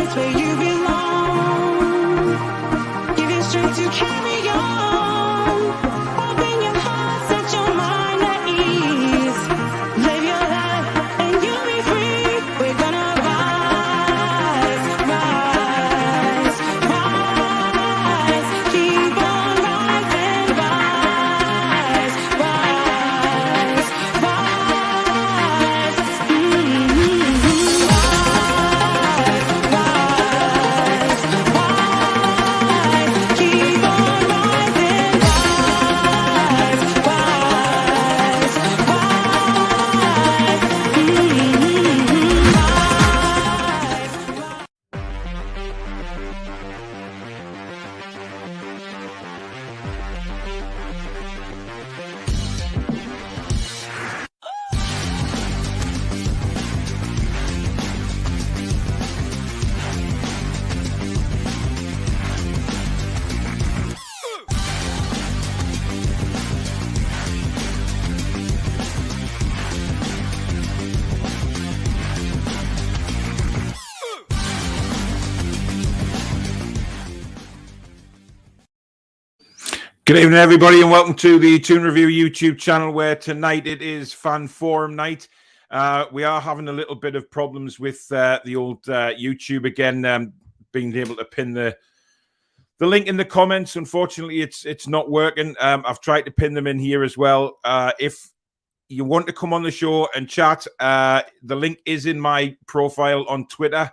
place where you belong. Give you strength to carry on. Open your heart, set your mind at ease. Live your life and you'll be free. We're gonna rise, rise, rise. Keep on rising, rise, rise, rise. Keep on rising, rise, Good evening, everybody, and welcome to the Toon Review YouTube channel, where tonight it is fan forum night. We are having a little bit of problems with the old YouTube again, being able to pin the link in the comments. Unfortunately, it's not working. I've tried to pin them in here as well. If you want to come on the show and chat, the link is in my profile on Twitter.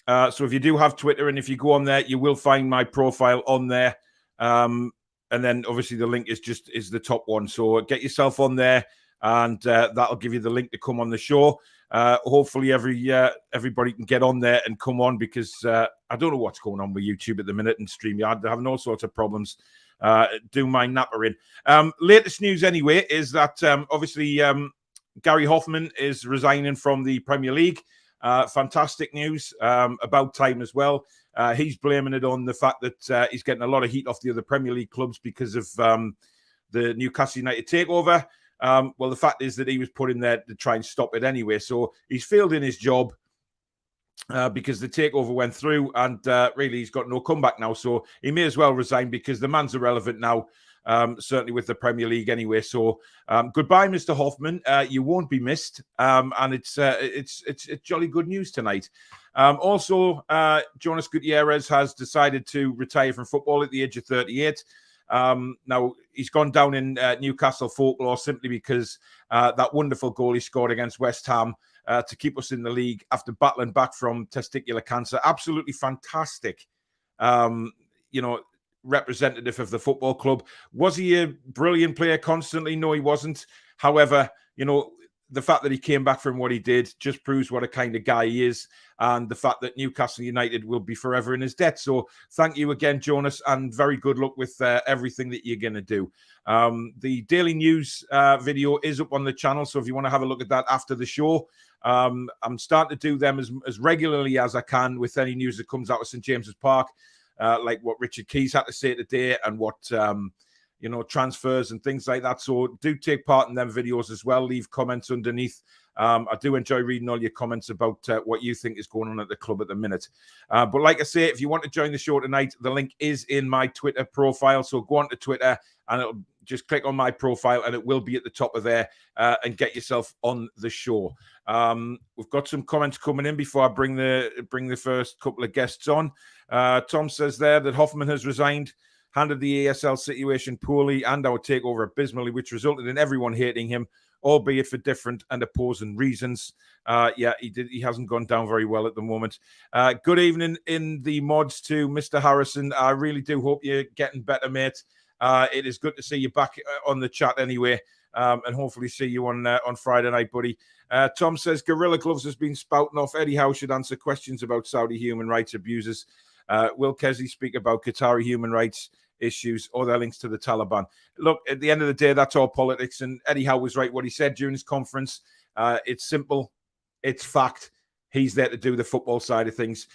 So if you do have Twitter, and if you go on there, you will find my profile on there. And then obviously the link is the top one. So get yourself on there, and that'll give you the link to come on the show. Hopefully everybody can get on there and come on, because I don't know what's going on with YouTube at the minute and StreamYard. They're having all sorts of problems. Do my napper in. Latest news anyway is that obviously Gary Hoffman is resigning from the Premier League. Fantastic news. About time as well. He's blaming it on the fact that he's getting a lot of heat off the other Premier League clubs because of the Newcastle United takeover. Well, the fact is that he was put in there to try and stop it anyway. So he's failed in his job because the takeover went through, and really he's got no comeback now. So he may as well resign, because the man's irrelevant now, certainly with the Premier League anyway. So goodbye, Mr. Hoffman. You won't be missed, and it's jolly good news tonight. Also, Jonas Gutierrez has decided to retire from football at the age of 38. Now, he's gone down in Newcastle folklore simply because that wonderful goal he scored against West Ham to keep us in the league after battling back from testicular cancer. Absolutely fantastic, representative of the football club. Was he a brilliant player constantly? No, he wasn't. However, the fact that he came back from what he did just proves what a kind of guy he is, and the fact that Newcastle United will be forever in his debt. So thank you again, Jonas, and very good luck with everything that you're going to do. The Daily News video is up on the channel, so if you want to have a look at that after the show, I'm starting to do them as regularly as I can with any news that comes out of St. James's Park, like what Richard Keys had to say today, and what transfers and things like that. So do take part in them videos as well. Leave comments underneath. I do enjoy reading all your comments about what you think is going on at the club at the minute. But like I say, if you want to join the show tonight, the link is in my Twitter profile. So go on to Twitter and it'll just click on my profile, and it will be at the top of there, and get yourself on the show. We've got some comments coming in before I bring the first couple of guests on. Tom says there that Hoffman has resigned, handled the ASL situation poorly and our takeover abysmally, which resulted in everyone hating him, albeit for different and opposing reasons. He hasn't gone down very well at the moment. Good evening in the mods to Mr. Harrison. I really do hope you're getting better, mate. It is good to see you back on the chat anyway, and hopefully see you on Friday night, buddy. Tom says Gorilla Gloves has been spouting off. Eddie Howe should answer questions about Saudi human rights abuses. Will Kesey speak about Qatari human rights issues or their links to the Taliban? Look, at the end of the day, that's all politics, and Eddie Howe was right what he said during his conference. It's simple, it's fact. He's there to do the football side of things.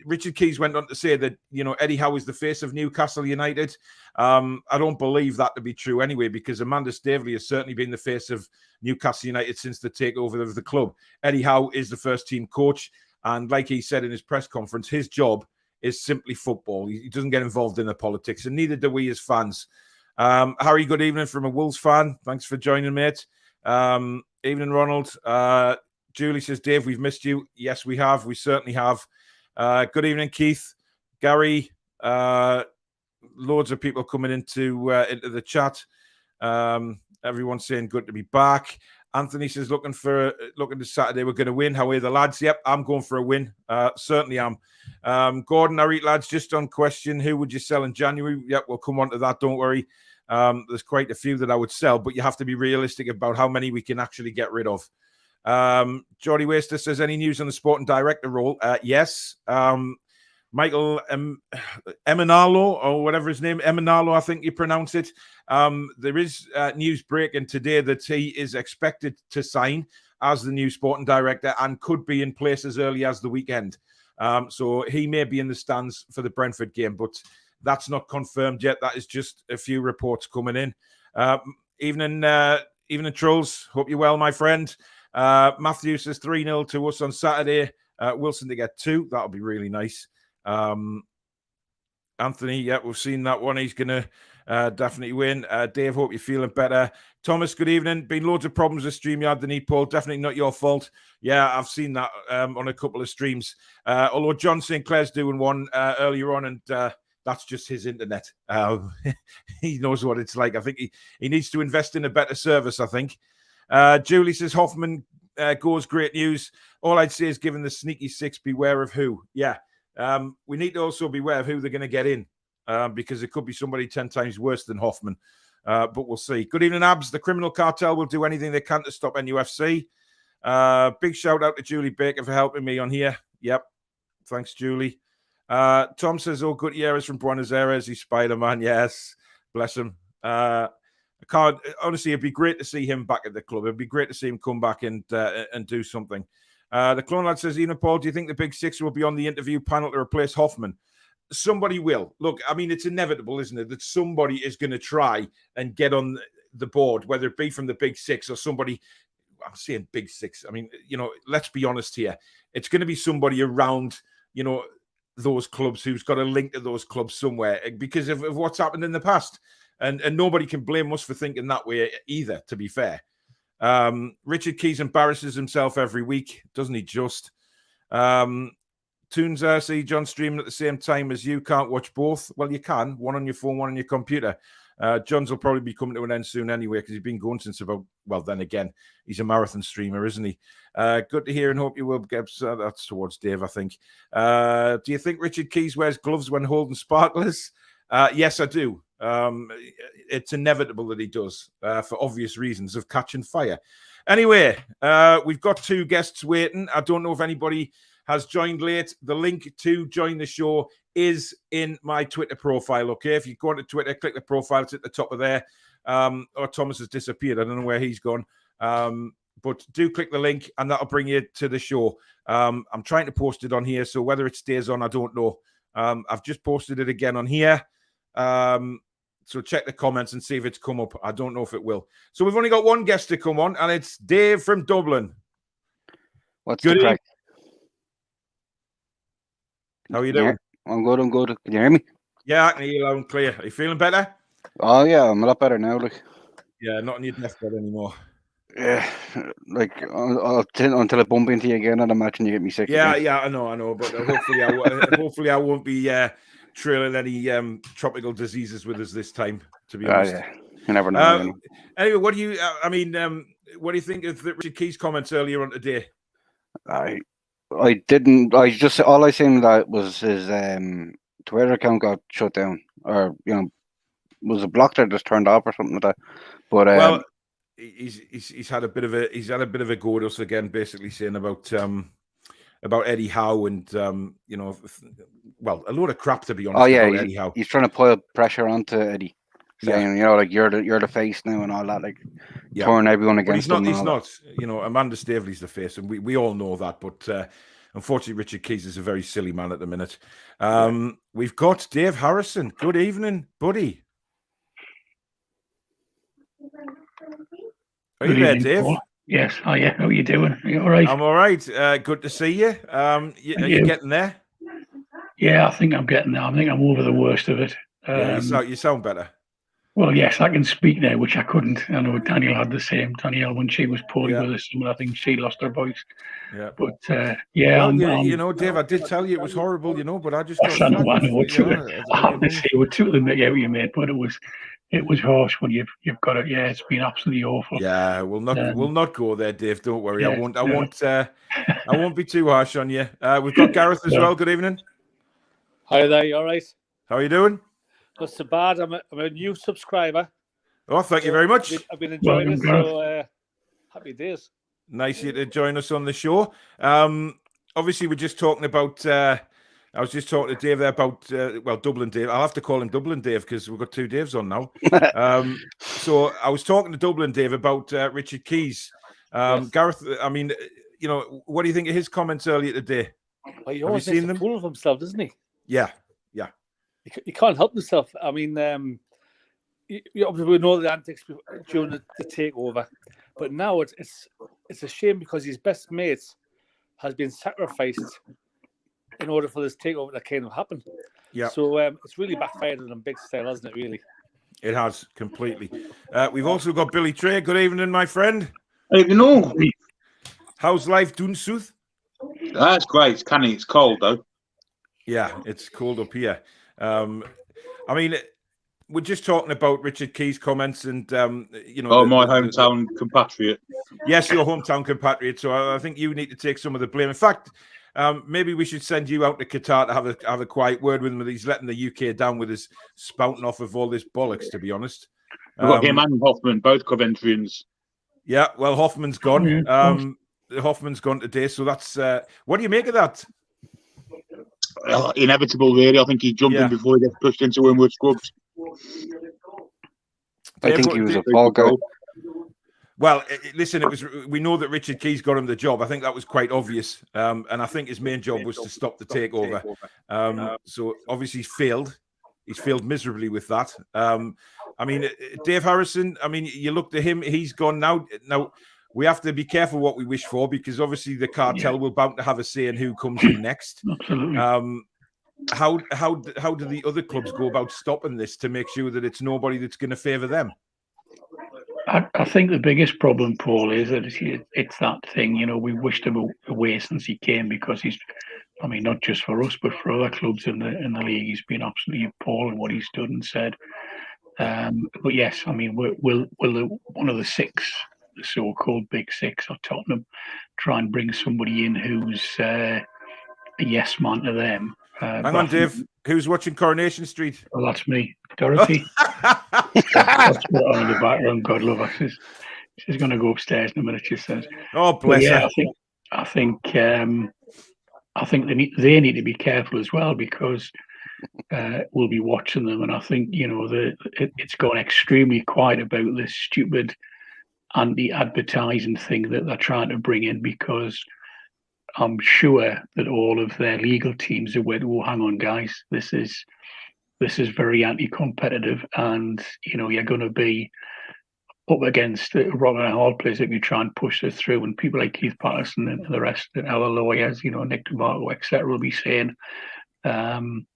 Richard Keys went on to say that, Eddie Howe is the face of Newcastle United. I don't believe that to be true anyway, because Amanda Staveley has certainly been the face of Newcastle United since the takeover of the club. Eddie Howe is the first team coach, And like he said in his press conference, his job is simply football. He doesn't get involved in the politics, and neither do we as fans. Harry, good evening from a Wolves fan. Thanks for joining, mate. Evening, Ronald. Julie says, Dave, we've missed you. Yes, we have. We certainly have. Good evening, Keith. Gary. Loads of people coming into the chat. Everyone's saying good to be back. Anthony says, looking to Saturday, we're going to win. How are the lads? Yep, I'm going for a win. Certainly am. Gordon, all right, lads, just on question, who would you sell in January? Yep, we'll come on to that, don't worry. There's quite a few that I would sell, but you have to be realistic about how many we can actually get rid of. Jordy Waster says, any news on the sporting director role? Yes. Michael Emanalo, or whatever his name, Emanalo, I think you pronounce it. There is news breaking today that he is expected to sign as the new sporting director and could be in place as early as the weekend. So he may be in the stands for the Brentford game, but that's not confirmed yet. That is just a few reports coming in. Evening, Trolls. Hope you're well, my friend. Matthew says 3-0 to us on Saturday. Wilson to get 2. That'll be really nice. Anthony, yeah, we've seen that one. He's going to definitely win. Dave, hope you're feeling better. Thomas, good evening. Been loads of problems with StreamYard, the need, Paul. Definitely not your fault. Yeah, I've seen that on a couple of streams. Although John St. Clair's doing one earlier on, and that's just his internet. He knows what it's like. I think he needs to invest in a better service, I think. Julie says, Hoffman goes, great news. All I'd say is, given the sneaky 6, beware of who. Yeah. We need to also beware of who they're going to get in, because it could be somebody 10 times worse than Hoffman. But we'll see. Good evening, Abs. The criminal cartel will do anything they can to stop NUFC. Big shout out to Julie Baker for helping me on here. Yep. Thanks, Julie. Tom says, oh, Gutierrez from Buenos Aires. He's Spider-Man. Yes. Bless him. Honestly, it'd be great to see him back at the club. It'd be great to see him come back and do something. The Clone Lad says, Ian Paul, do you think the Big Six will be on the interview panel to replace Hoffman? Somebody will. Look, I mean, it's inevitable, isn't it, that somebody is going to try and get on the board, whether it be from the Big Six or somebody. I'm saying Big Six. I mean, let's be honest here. It's going to be somebody around, those clubs who's got a link to those clubs somewhere because of what's happened in the past. And nobody can blame us for thinking that way either, to be fair. Richard Keys embarrasses himself every week, doesn't he just? Toons, see John streaming at the same time as you. Can't watch both. Well, you can. One on your phone, one on your computer. John's will probably be coming to an end soon anyway, because he's been going since about, well, then again, he's a marathon streamer, isn't he? Good to hear and hope you will get, that's towards Dave, I think. Do you think Richard Keys wears gloves when holding sparklers? Yes, I do. It's inevitable that he does, for obvious reasons of catching fire. Anyway, we've got 2 guests waiting. I don't know if anybody has joined late. The link to join the show is in my Twitter profile, okay? If you go onto Twitter, click the profile, it's at the top of there. Or Thomas has disappeared. I don't know where he's gone. But do click the link and that'll bring you to the show. I'm trying to post it on here, so whether it stays on, I don't know. I've just posted it again on here. So check the comments and see if it's come up. I don't know if it will. So we've only got one guest to come on, and it's Dave from Dublin. What's good the crack? How are you doing? I'm good. Can you hear me? Yeah, I can hear you loud and clear. Are you feeling better? Oh yeah, I'm a lot better now. Like, yeah, not on your deathbed anymore. Yeah, like until I bump into you again, I'd imagine you get me sick. Yeah, again. yeah, I know, but hopefully I won't be trailing any tropical diseases with us this time. To be honest, yeah, you never know. Anyway, what do you? What do you think of Richard Keys' comments earlier on today? I didn't. I just all I seen that was his Twitter account got shut down, or was it blocked or just turned off or something like that. But well, he's had a bit of a go at us again, basically saying about Eddie Howe and well, a load of crap, to be honest. Oh yeah, about Eddie Howe. He's trying to put pressure onto Eddie, saying like you're the face now and all that, like turn everyone against him. He's not. Amanda Staveley's the face, and we all know that. But unfortunately, Richard Keys is a very silly man at the minute. We've got Dave Harrison. Good evening, buddy. Are you there, Dave? Paul. Yes. Oh, yeah. How are you doing? Are you all right? I'm all right. Good to see you. Are you getting there? Yeah, I think I'm getting there. I think I'm over the worst of it. Yeah, you sound better. Well, yes, I can speak now, which I couldn't. I know Danielle had the same. Danielle, when she was poorly Yeah. with us, I think she lost her voice. Yeah. But yeah, Well, I'm, you know, Dave, I did tell you it was horrible, but I just I got know, I fact, know. you know, I have to say, it took the mick out of you, mate, but it was harsh when you've got it. Yeah, it's been absolutely awful. Yeah, we'll not go there, Dave. Don't worry. Yeah, I won't be too harsh on you. We've got Gareth as well. Good evening. Hi there, you all right? How are you doing? Not so bad. I'm a new subscriber. Oh, thank you very much. I've been enjoying Welcome, it, so happy days. Nice of you to join us on the show. Obviously, we're just talking about. I was just talking to Dave there about Dublin Dave. I'll have to call him Dublin Dave because we've got two Daves on now. So I was talking to Dublin Dave about Richard Keys. Yes. Gareth, I mean, what do you think of his comments earlier today? Well, he Have always you makes seen a them? fool of himself, doesn't he? Yeah. He can't help himself. I mean, obviously we know the antics during the takeover, but now it's a shame because his best mate has been sacrificed in order for this takeover to kind of happen. Yeah. So it's really backfired on him big style, hasn't it? Really. It has completely. We've also got Billy Trey. Good evening, my friend. No, How's life doing, Sooth? that's great. It's canny. It's cold though. Yeah, it's cold up here. I mean, we're just talking about Richard Keys' comments, and My hometown compatriot. Yes, your hometown compatriot. So I think you need to take some of the blame. In fact, maybe we should send you out to Qatar to have a quiet word with him. He's letting the UK down with his spouting off of all this bollocks, to be honest. We've got him and Hoffman, both Coventrians. Yeah, well, Hoffman's gone. Yeah, Hoffman's gone today. So that's what do you make of that? Inevitable, really. I think he's jumping before he gets pushed into Winwood scrubs. I think he was a fall guy. Well, listen, we know that Richard Keys got him the job. I think that was quite obvious. And I think his main job was to stop the takeover. So obviously he's failed. He's failed miserably with that. I mean, Dave Harrison, I mean, you look to him, he's gone now. Now, we have to be careful what we wish for because obviously the cartel will bound to have a say in who comes in next. absolutely. How do the other clubs go about stopping this to make sure that it's nobody that's going to favour them? I think the biggest problem, Paul, is that it's that thing. We wished him away since he came because not just for us, but for other clubs in the league, he's been absolutely appalling what he's done and said. But yes, I mean, will one of the six, the so-called big six, or Tottenham, try and bring somebody in who's a yes man to them? Hang on, Dave. Who's watching Coronation Street? Well, that's me, Dorothy. That's what on in the background. God love her. She's going to go upstairs in a minute. She says. Oh, bless her. I think they need to be careful as well because we'll be watching them, and I think it's gone extremely quiet about this stupid anti-advertising thing that they're trying to bring in because I'm sure that all of their legal teams are went, oh, hang on, guys, this is very anti-competitive, and you're going to be up against a rock and a hard place if you try and push this through. And people like Keith Patterson and the rest of our lawyers, Nick DeMarco, etc., will be saying, I'm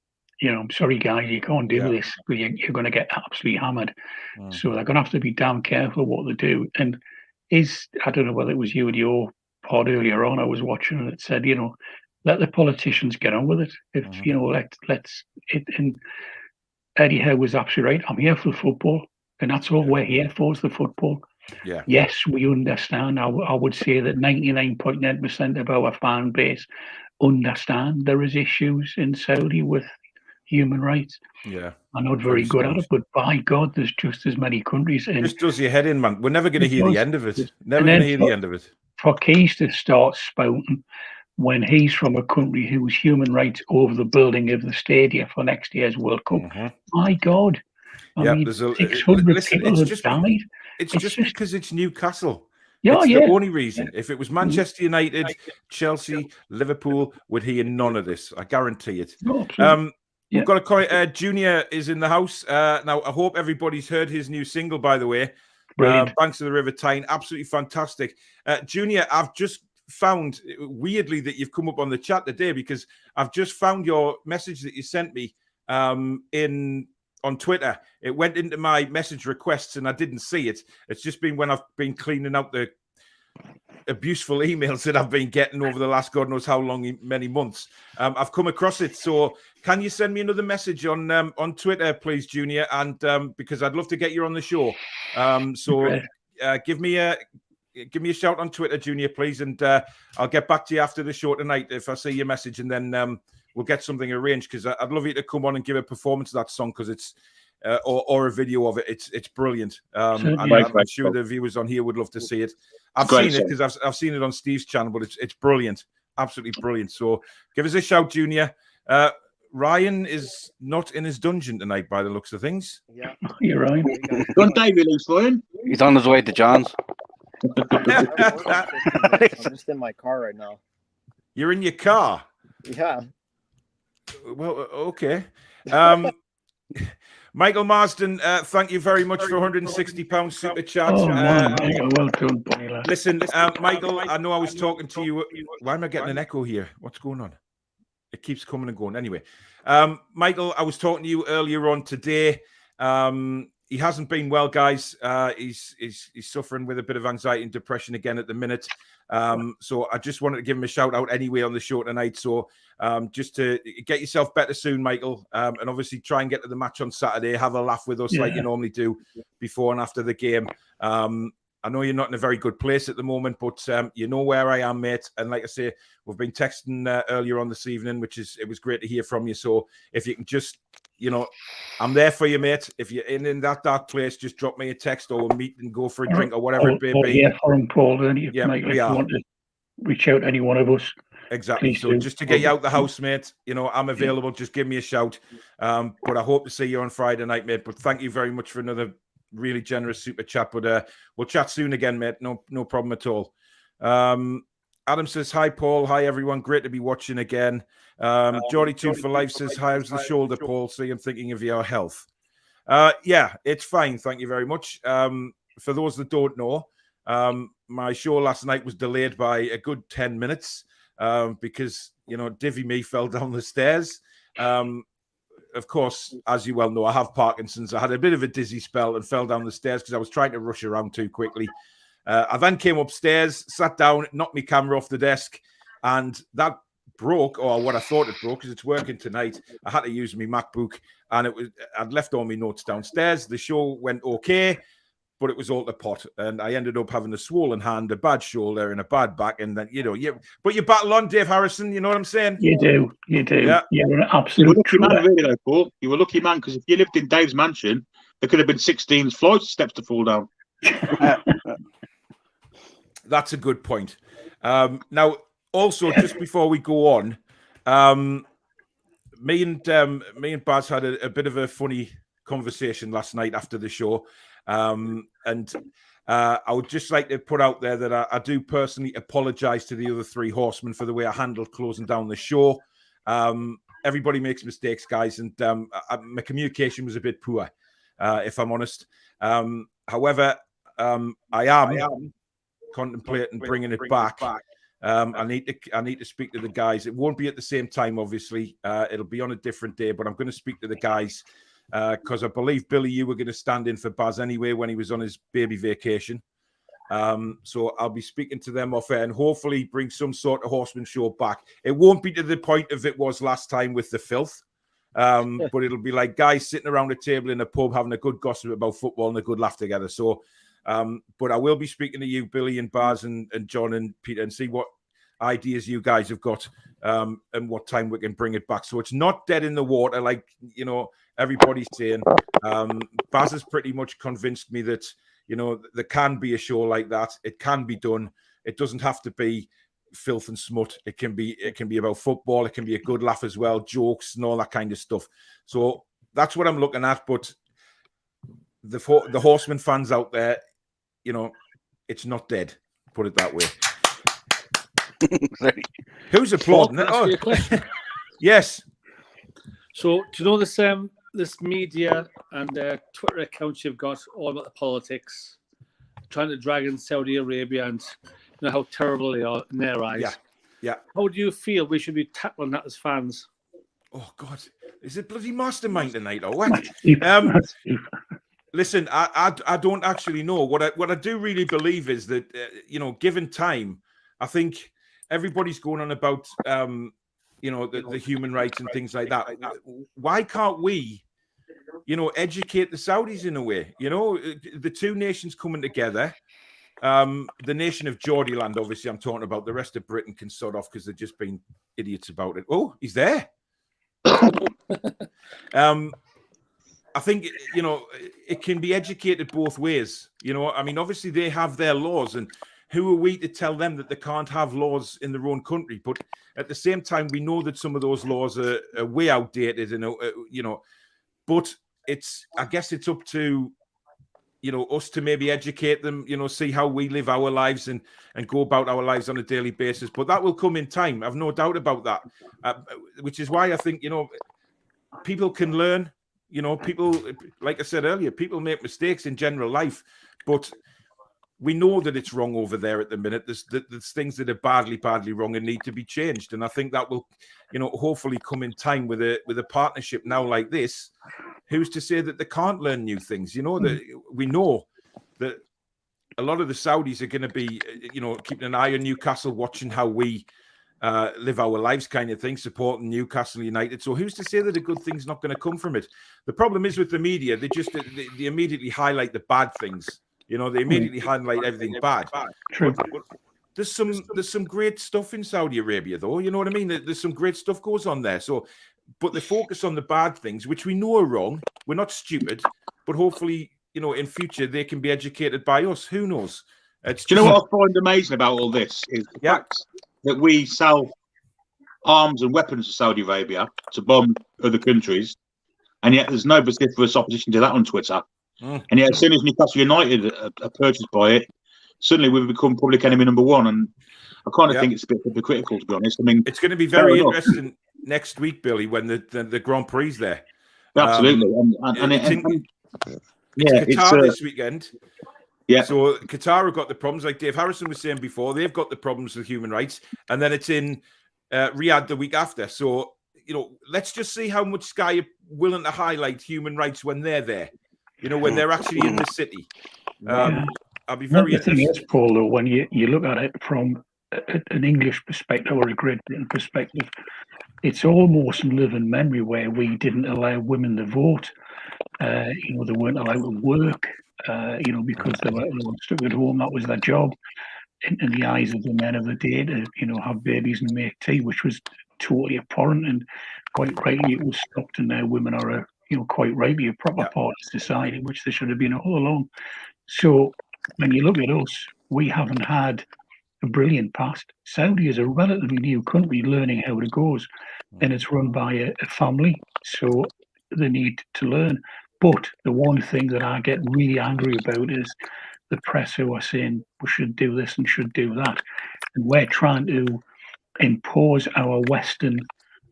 sorry, guys, you can't do this. You're going to get absolutely hammered. So they're going to have to be damn careful what they do. And I don't know whether it was you and your pod earlier on, I was watching and it said, let the politicians get on with it. If let's it. And Eddie Howe was absolutely right. I'm here for football, and that's all we're here for is the football. Yeah. Yes, we understand. I would say that 99.9% of our fan base understand there is issues in Saudi with human rights. Yeah. I'm not very good at it, but by God, there's just as many countries. And just does your head in, man. We're never going to hear the end of it. Never going to hear the end of it. For Keys to start spouting when he's from a country whose human rights over the building of the stadium for next year's World Cup, my God. I mean, 600 people have died. It's just because it's Newcastle. Yeah, it's the only reason. If it was Manchester United, Chelsea, Liverpool, would hear none of this. I guarantee it. We've got Junior is in the house. Now, I hope everybody's heard his new single, by the way. Brilliant. Banks of the River Tyne, absolutely fantastic. Junior, I've just found weirdly that you've come up on the chat today because I've just found your message that you sent me on Twitter. It went into my message requests and I didn't see it. It's just been when I've been cleaning out the abuseful emails that I've been getting over the last God knows how long, many months. I've come across it. So can you send me another message on Twitter, please, Junior? And because I'd love to get you on the show. Give me a shout on Twitter, Junior, please, and I'll get back to you after the show tonight if I see your message, and then we'll get something arranged because I'd love you to come on and give a performance of that song because it's or a video of it. It's brilliant. And I'm sure the viewers on here would love to see it. I've seen it because I've seen it on Steve's channel, but it's brilliant, absolutely brilliant. So give us a shout, Junior. Ryan is not in his dungeon tonight, by the looks of things. Yeah, You're right. Don't Dave release, Ryan? He's on his way to John's. I'm just in my car right now. You're in your car. Yeah. Well, okay. Michael Marsden, thank you very much for £160 super chat. Oh, wow. Well done, buddy. Listen, Michael, I know I was talking to you. Why am I getting an echo here? What's going on? It keeps coming and going. Anyway, Michael, I was talking to you earlier on today. He hasn't been well, guys. He's suffering with a bit of anxiety and depression again at the minute. So I just wanted to give him a shout out anyway on the show tonight. So just to get yourself better soon, Michael, and obviously try and get to the match on Saturday. Have a laugh with us like you normally do before and after the game. I know you're not in a very good place at the moment, but you know where I am, mate. And like I say, we've been texting earlier on this evening, it was great to hear from you. So if you can just, I'm there for you, mate. If you're in that dark place, just drop me a text or we'll meet and go for a drink or whatever it may be. Yeah, for him, Paul. Then if you want to reach out to any one of us. Exactly. So just to get you out the house, mate, I'm available. Just give me a shout. But I hope to see you on Friday night, mate. But thank you very much for another really generous super chat. But we'll chat soon again, mate. No problem at all. Adam says, hi, Paul. Hi, everyone. Great to be watching again. Geordie Toon for Life says, how's the shoulder, Paul? See, I'm thinking of your health. Yeah, it's fine. Thank you very much. For those that don't know, my show last night was delayed by a good 10 minutes because, Divvy me fell down the stairs. Of course, as you well know, I have Parkinson's. I had a bit of a dizzy spell and fell down the stairs because I was trying to rush around too quickly. I then came upstairs, sat down, knocked my camera off the desk, and that broke, or what I thought it broke, because it's working tonight. I had to use my MacBook, and I'd left all my notes downstairs. The show went okay, but it was all to pot, and I ended up having a swollen hand, a bad shoulder, and a bad back, and then but you battle on, Dave Harrison. You know what I'm saying? You do. Yeah. You're an You were absolute lucky man, trooper. really, though, Paul. You were a lucky man because if you lived in Dave's mansion, there could have been 16 flights of steps to fall down. That's a good point. Now, also, just before we go on, me and Baz had a bit of a funny conversation last night after the show. And I would just like to put out there that I do personally apologize to the other three horsemen for the way I handled closing down the show. Everybody makes mistakes, guys, and my communication was a bit poor, if I'm honest. However, I am contemplating bringing it back. I need to speak to the guys. It won't be at the same time, obviously. It'll be on a different day, but I'm going to speak to the guys because I believe, Billy, you were going to stand in for Baz anyway when he was on his baby vacation. So I'll be speaking to them off air and hopefully bring some sort of horseman show back. It won't be to the point of it was last time with the filth, but it'll be like guys sitting around a table in a pub having a good gossip about football and a good laugh together. So, but I will be speaking to you, Billy and Baz and John and Peter, and see what ideas you guys have got and what time we can bring it back. So it's not dead in the water, like, everybody's saying. Baz has pretty much convinced me that, there can be a show like that. It can be done. It doesn't have to be filth and smut. It can be about football. It can be a good laugh as well, jokes and all that kind of stuff. So that's what I'm looking at. But the Horseman fans out there, it's not dead. Put it that way. Who's applauding it? Oh, yes. So, do you know this media and Twitter accounts you've got all about the politics? trying to drag in Saudi Arabia and how terrible they are in their eyes. Yeah. How do you feel we should be tackling that as fans? Oh God, is it bloody mastermind tonight or what? Listen, I don't actually know. What I do really believe is that given time, I think everybody's going on about the human rights and things like that. Why can't we, educate the Saudis in a way? The two nations coming together. The nation of Geordieland, obviously, I'm talking about. The rest of Britain can sod off because they've just been idiots about it. Oh, he's there. I think, it can be educated both ways. Obviously they have their laws, and who are we to tell them that they can't have laws in their own country? But at the same time, we know that some of those laws are way outdated, and, but I guess it's up to, us to maybe educate them, see how we live our lives and go about our lives on a daily basis. But that will come in time. I've no doubt about that, which is why I think, people can learn. People, like I said earlier, people make mistakes in general life, but we know that it's wrong over there at the minute. There's things that are badly wrong and need to be changed. And I think that will, hopefully come in time with a partnership now like this. Who's to say that they can't learn new things? That we know that a lot of the Saudis are going to be, keeping an eye on Newcastle, watching how we live our lives, kind of thing, supporting Newcastle United. So who's to say that a good thing's not going to come from it? The problem is with the media, they immediately highlight the bad things. They immediately highlight everything bad. True. But there's some great stuff in Saudi Arabia, though. You know what I mean? There's some great stuff goes on there. So, but they focus on the bad things, which we know are wrong. We're not stupid, but hopefully, in future they can be educated by us. Who knows? Do you know what I find amazing about all this is the fact that we sell arms and weapons to Saudi Arabia to bomb other countries, and yet there's no vociferous opposition to that on Twitter. And yet, as soon as Newcastle United are purchased by it, suddenly we've become public enemy number one. And I kind of think it's a bit hypocritical, to be honest. I mean, it's going to be very interesting next week, Billy, when the Grand Prix there. Absolutely, it's Qatar this weekend. Yeah. So Qatar have got the problems, like Dave Harrison was saying before. They've got the problems with human rights, and then it's in Riyadh the week after. So let's just see how much Sky are willing to highlight human rights when they're there. When they're actually in the city. I'll be very interested. The thing is, Paul, though, when you look at it from an English perspective or a Great Britain perspective, it's almost in living memory where we didn't allow women to vote. They weren't allowed to work. Because they were stuck at home. That was their job in the eyes of the men of the day to, have babies and make tea, which was totally abhorrent. And quite rightly, it was stopped. And now women are, quite rightly a proper part of society, which they should have been all along. So when you look at us, we haven't had a brilliant past. Saudi is a relatively new country learning how it goes, and it's run by a family. So they need to learn. But the one thing that I get really angry about is the press who are saying we should do this and should do that. And we're trying to impose our Western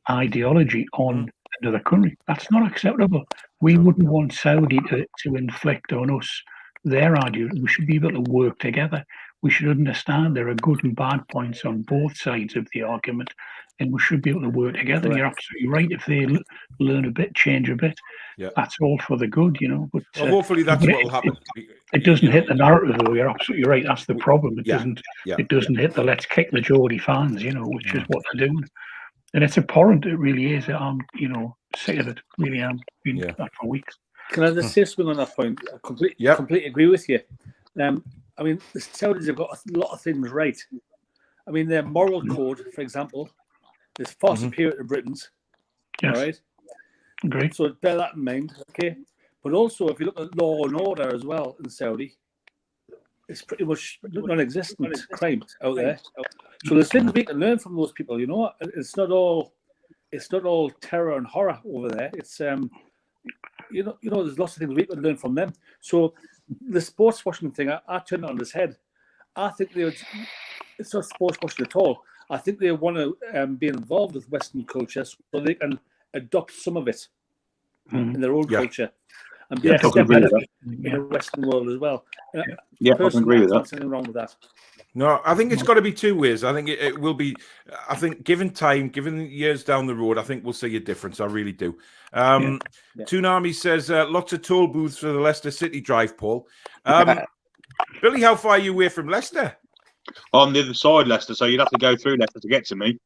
ideology on another country. That's not acceptable. We wouldn't want Saudi to inflict on us their ideology. We should be able to work together. We should understand there are good and bad points on both sides of the argument, and we should be able to work together. Right. You're absolutely right. If they learn a bit, change a bit, that's all for the good, But hopefully that's what will happen. It doesn't hit the narrative, though. You're absolutely right. That's the problem. It doesn't. It doesn't hit the let's kick the Geordie fans, which is what they're doing. And it's abhorrent. It really is. I'm, sick of it. Really am. Been that for weeks. Can I just say something on that point? I completely agree with you. The Saudis have got a lot of things right. Their moral code, for example, is far superior to Britain's. Yes. All right? Great. So bear that in mind, okay? But also, if you look at law and order as well in Saudi, it's pretty much non-existent crime out there. So there's things we can learn from those people. It's not all terror and horror over there. It's there's lots of things we can learn from them. So the sports washing thing, I turn it on its head. I think it's not sports washing at all. I think they want to be involved with Western culture so they can adopt some of it in their own culture. and Yeah, be a I step agree ahead with in the Western world as well. Yeah, I can Personally, agree with there's that. nothing wrong with that. No, I think it's got to be two ways. I think it will be. I think given time, given years down the road, I think we'll see a difference. I really do. Toon Army says lots of toll booths for the Leicester City drive, Paul. Billy, how far are you away from Leicester? On the other side, Leicester, so you'd have to go through Leicester to get to me.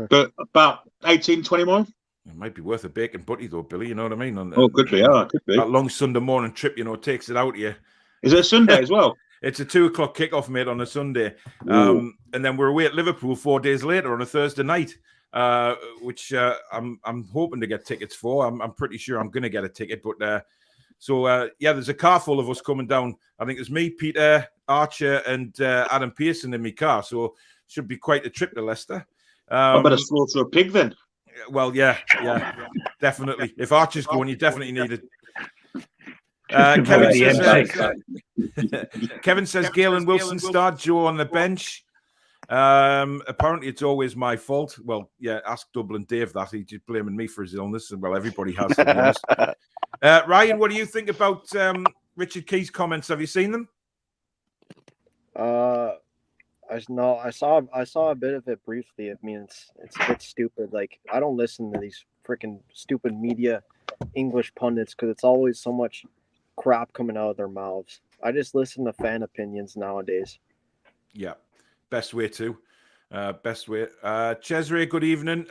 But about 18, 20 miles. It might be worth a bacon butty though, Billy. You know what I mean? Could be. Could be. That long Sunday morning trip, takes it out of you. Is it a Sunday as well? It's a 2:00 kickoff, mate, on a Sunday. And then we're away at Liverpool 4 days later on a Thursday night, which I'm hoping to get tickets for. I'm pretty sure I'm going to get a ticket. But there's a car full of us coming down. I think it's me, Peter, Archer, and Adam Pearson in my car. So should be quite a trip to Leicester. I better slaughter a pig then. Well, yeah, definitely. If Archer's going, you definitely need it. Kevin says Galen Wilson start, Joe on the bench. Apparently it's always my fault. Well, yeah, ask Dublin Dave that. He's just blaming me for his illness. And well, everybody has, to be honest. Ryan, what do you think about Richard Key's comments? Have you seen them? I saw a bit of it briefly. I mean, it's a bit stupid. Like, I don't listen to these freaking stupid media English pundits because it's always so much crap coming out of their mouths. I just listen to fan opinions nowadays. Yeah, best way to. Cesare, good evening.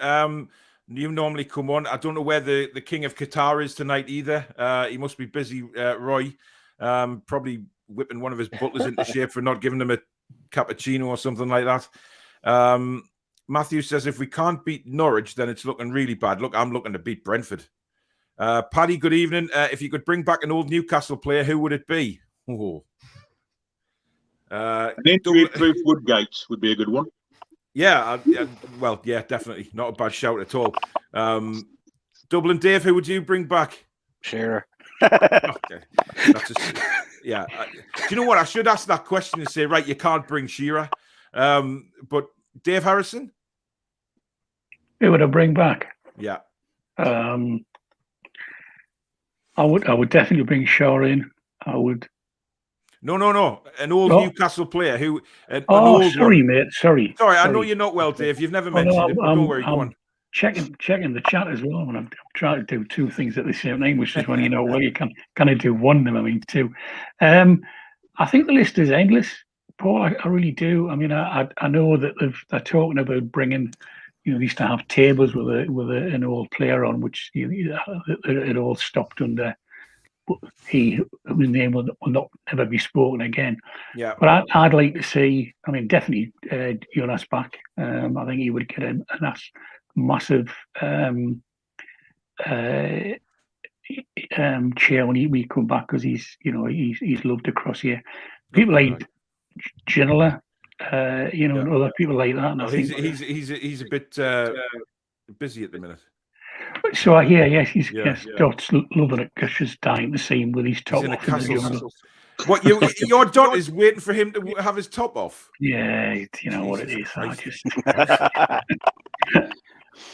You normally come on. I don't know where the King of Qatar is tonight either. He must be busy, Roy. Probably whipping one of his butlers into shape for not giving him a cappuccino or something like that. Matthew says if we can't beat Norwich, then it's looking really bad. Look, I'm looking to beat Brentford. Paddy, good evening. If you could bring back an old Newcastle player, who would it be? An injury through Woodgate would be a good one. Yeah, definitely. Not a bad shout at all. Dublin Dave, who would you bring back? Shearer. Okay. Do you know what? I should ask that question and say, right, you can't bring Shearer. But Dave Harrison? Who would I bring back? Yeah. I would definitely bring Shaw in. I would. No. An old Newcastle player who. Sorry, mate. Sorry. I know you're not well, Dave. You've never mentioned it. But don't worry. Go on. Checking the chat as well. When I'm trying to do two things at the same time, which is when you can I do one of them? I mean, two. I think the list is endless, Paul. I really do. I mean, I know that they're talking about bringing. They used to have tables with an old player on, which it all stopped under he whose name will never be spoken again. Yeah. But I'd like to see. I mean, definitely Jonas back. I think he would get a massive cheer when we come back because he's loved across here. People like Ginola. And other people like that. And I think he's a bit busy at the minute. So I hear, yes, Dot's loving it because she's dying to see him with his top off. What your Dot is waiting for him to have his top off? Yeah, you know what it is.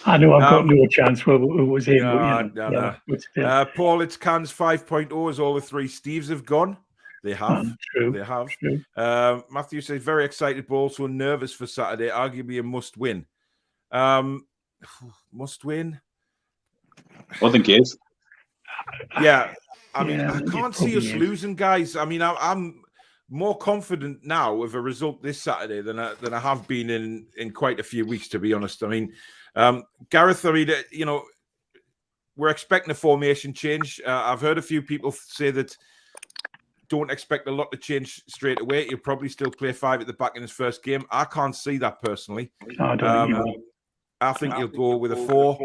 I know I've got no chance where it was him. No. Paul, it's Cannes 5.0 as all the three Steves have gone. They have. True. They have. True. Matthew says very excited, but also nervous for Saturday. Arguably a must win. Must win. I think it is. Yeah. I mean, I can't see us losing, guys. I mean, I'm more confident now of a result this Saturday than I have been in quite a few weeks, to be honest. I mean, Gareth, we're expecting a formation change. I've heard a few people say that don't expect a lot to change straight away. He'll probably still play 5 at the back in his first game. I can't see that personally. I think he'll go with a 4.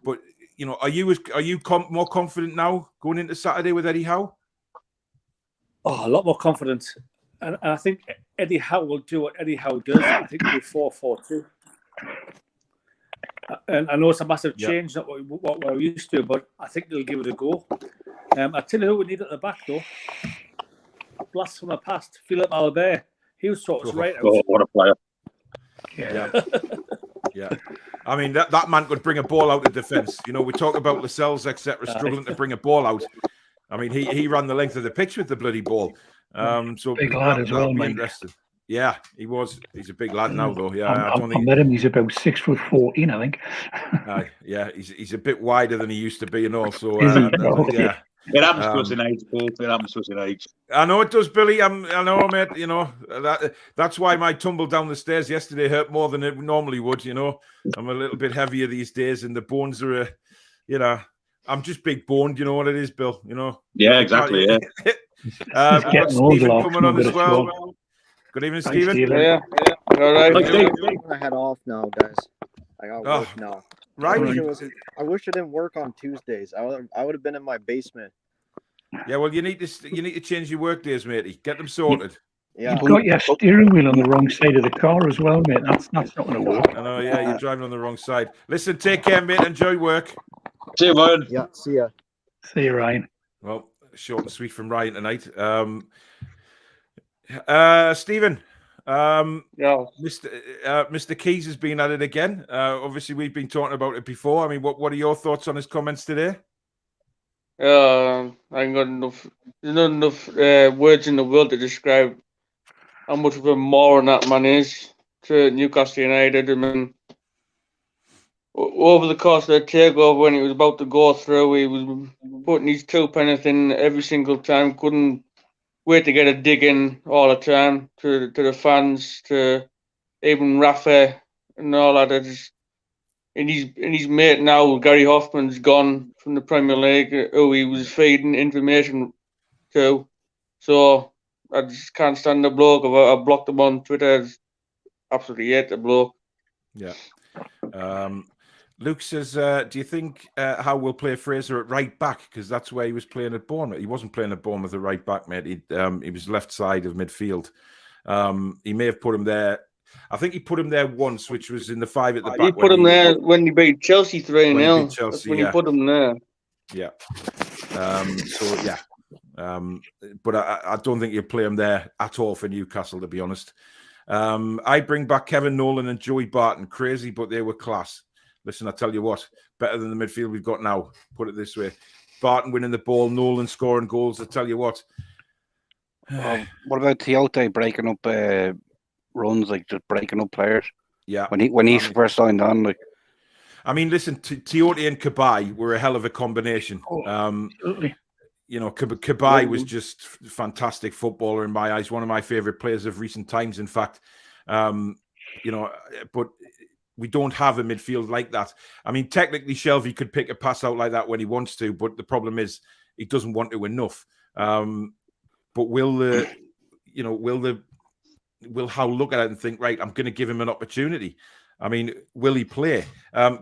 But are you more confident now going into Saturday with Eddie Howe? Oh, a lot more confident, and I think Eddie Howe will do what Eddie Howe does. I think he'll be 4-4-2. And I know it's a massive change, not what we're used to, but I think they'll give it a go. I tell you who we need at the back, though. A blast from the past, Philip Albert. He was sort of right out. Oh, what a player. Yeah. Yeah. I mean, that man could bring a ball out of defence. You know, we talk about Lascelles, etc., struggling to bring a ball out. I mean, he ran the length of the pitch with the bloody ball. So Big lad as well, that'll be mate. interesting. Yeah, he was. He's a big lad now, though. Yeah, I met him. He's about 6'14", I think. Yeah, he's a bit wider than he used to be, and also, Is he? yeah. It happens to us in age, Paul. It happens to us in age. I know it does, Billy. I know, mate. You know that's why my tumble down the stairs yesterday hurt more than it normally would. You know, I'm a little bit heavier these days, and the bones are, I'm just big boned. You know what it is, Bill. You know. Yeah, exactly. Yeah. We've got getting old, Stephen lads, coming on not as good at well. all. Good evening, Hi, Stephen. Stephen. Yeah. All right. Like, Steve, I'm gonna head off now, guys. I got Oh, work now. Right. I wish it didn't work on Tuesdays. I would have been in my basement. Yeah. Well, you need to change your work days, matey. Get them sorted. Yeah. You've got your steering wheel on the wrong side of the car as well, mate. That's not going to work. I know. Yeah, you're driving on the wrong side. Listen, take care, mate. Enjoy work. see you, Ryan. Yeah. See ya. See you, Ryan. Well, short and sweet from Ryan tonight. Stephen, Yeah. Mr. Keys has been at it again. Obviously, we've been talking about it before. I mean, what are your thoughts on his comments today? I ain't got enough. There's not enough words in the world to describe how much of a moron that man is to Newcastle United. I mean, over the course of the takeover, when he was about to go through, he was putting his 2 pence in every single time. Couldn't wait to get a dig in all the time to the fans, to even Rafa and all that. And his mate now, Gary Hoffman's gone from the Premier League, who he was feeding information to. So I just can't stand the bloke. I blocked him on Twitter. Absolutely hate the bloke. Yeah. Luke says, do you think Howe will play Fraser at right back? Because that's where he was playing at Bournemouth. He wasn't playing at Bournemouth at right back, mate. He was left side of midfield. He may have put him there. I think he put him there once, which was in the 5 at the back. He put him there when he beat Chelsea 3-0. Chelsea, That's when he put him there. Yeah. But I don't think you'd play him there at all for Newcastle, to be honest. I bring back Kevin Nolan and Joey Barton. Crazy, but they were class. Listen, I tell you what, better than the midfield we've got now. Put it this way. Barton winning the ball, Nolan scoring goals. I tell you what. What about Tiote breaking up runs, like just breaking up players? Yeah. When he first signed on, like. I mean, listen, Tiote and Cabaye were a hell of a combination. Absolutely. You know, Cabaye was just fantastic footballer in my eyes. One of my favourite players of recent times, in fact. But we don't have a midfield like that. I mean, technically, Shelvey could pick a pass out like that when he wants to, but the problem is he doesn't want to enough. But will Howe look at it and think, right, I'm going to give him an opportunity? I mean, will he play?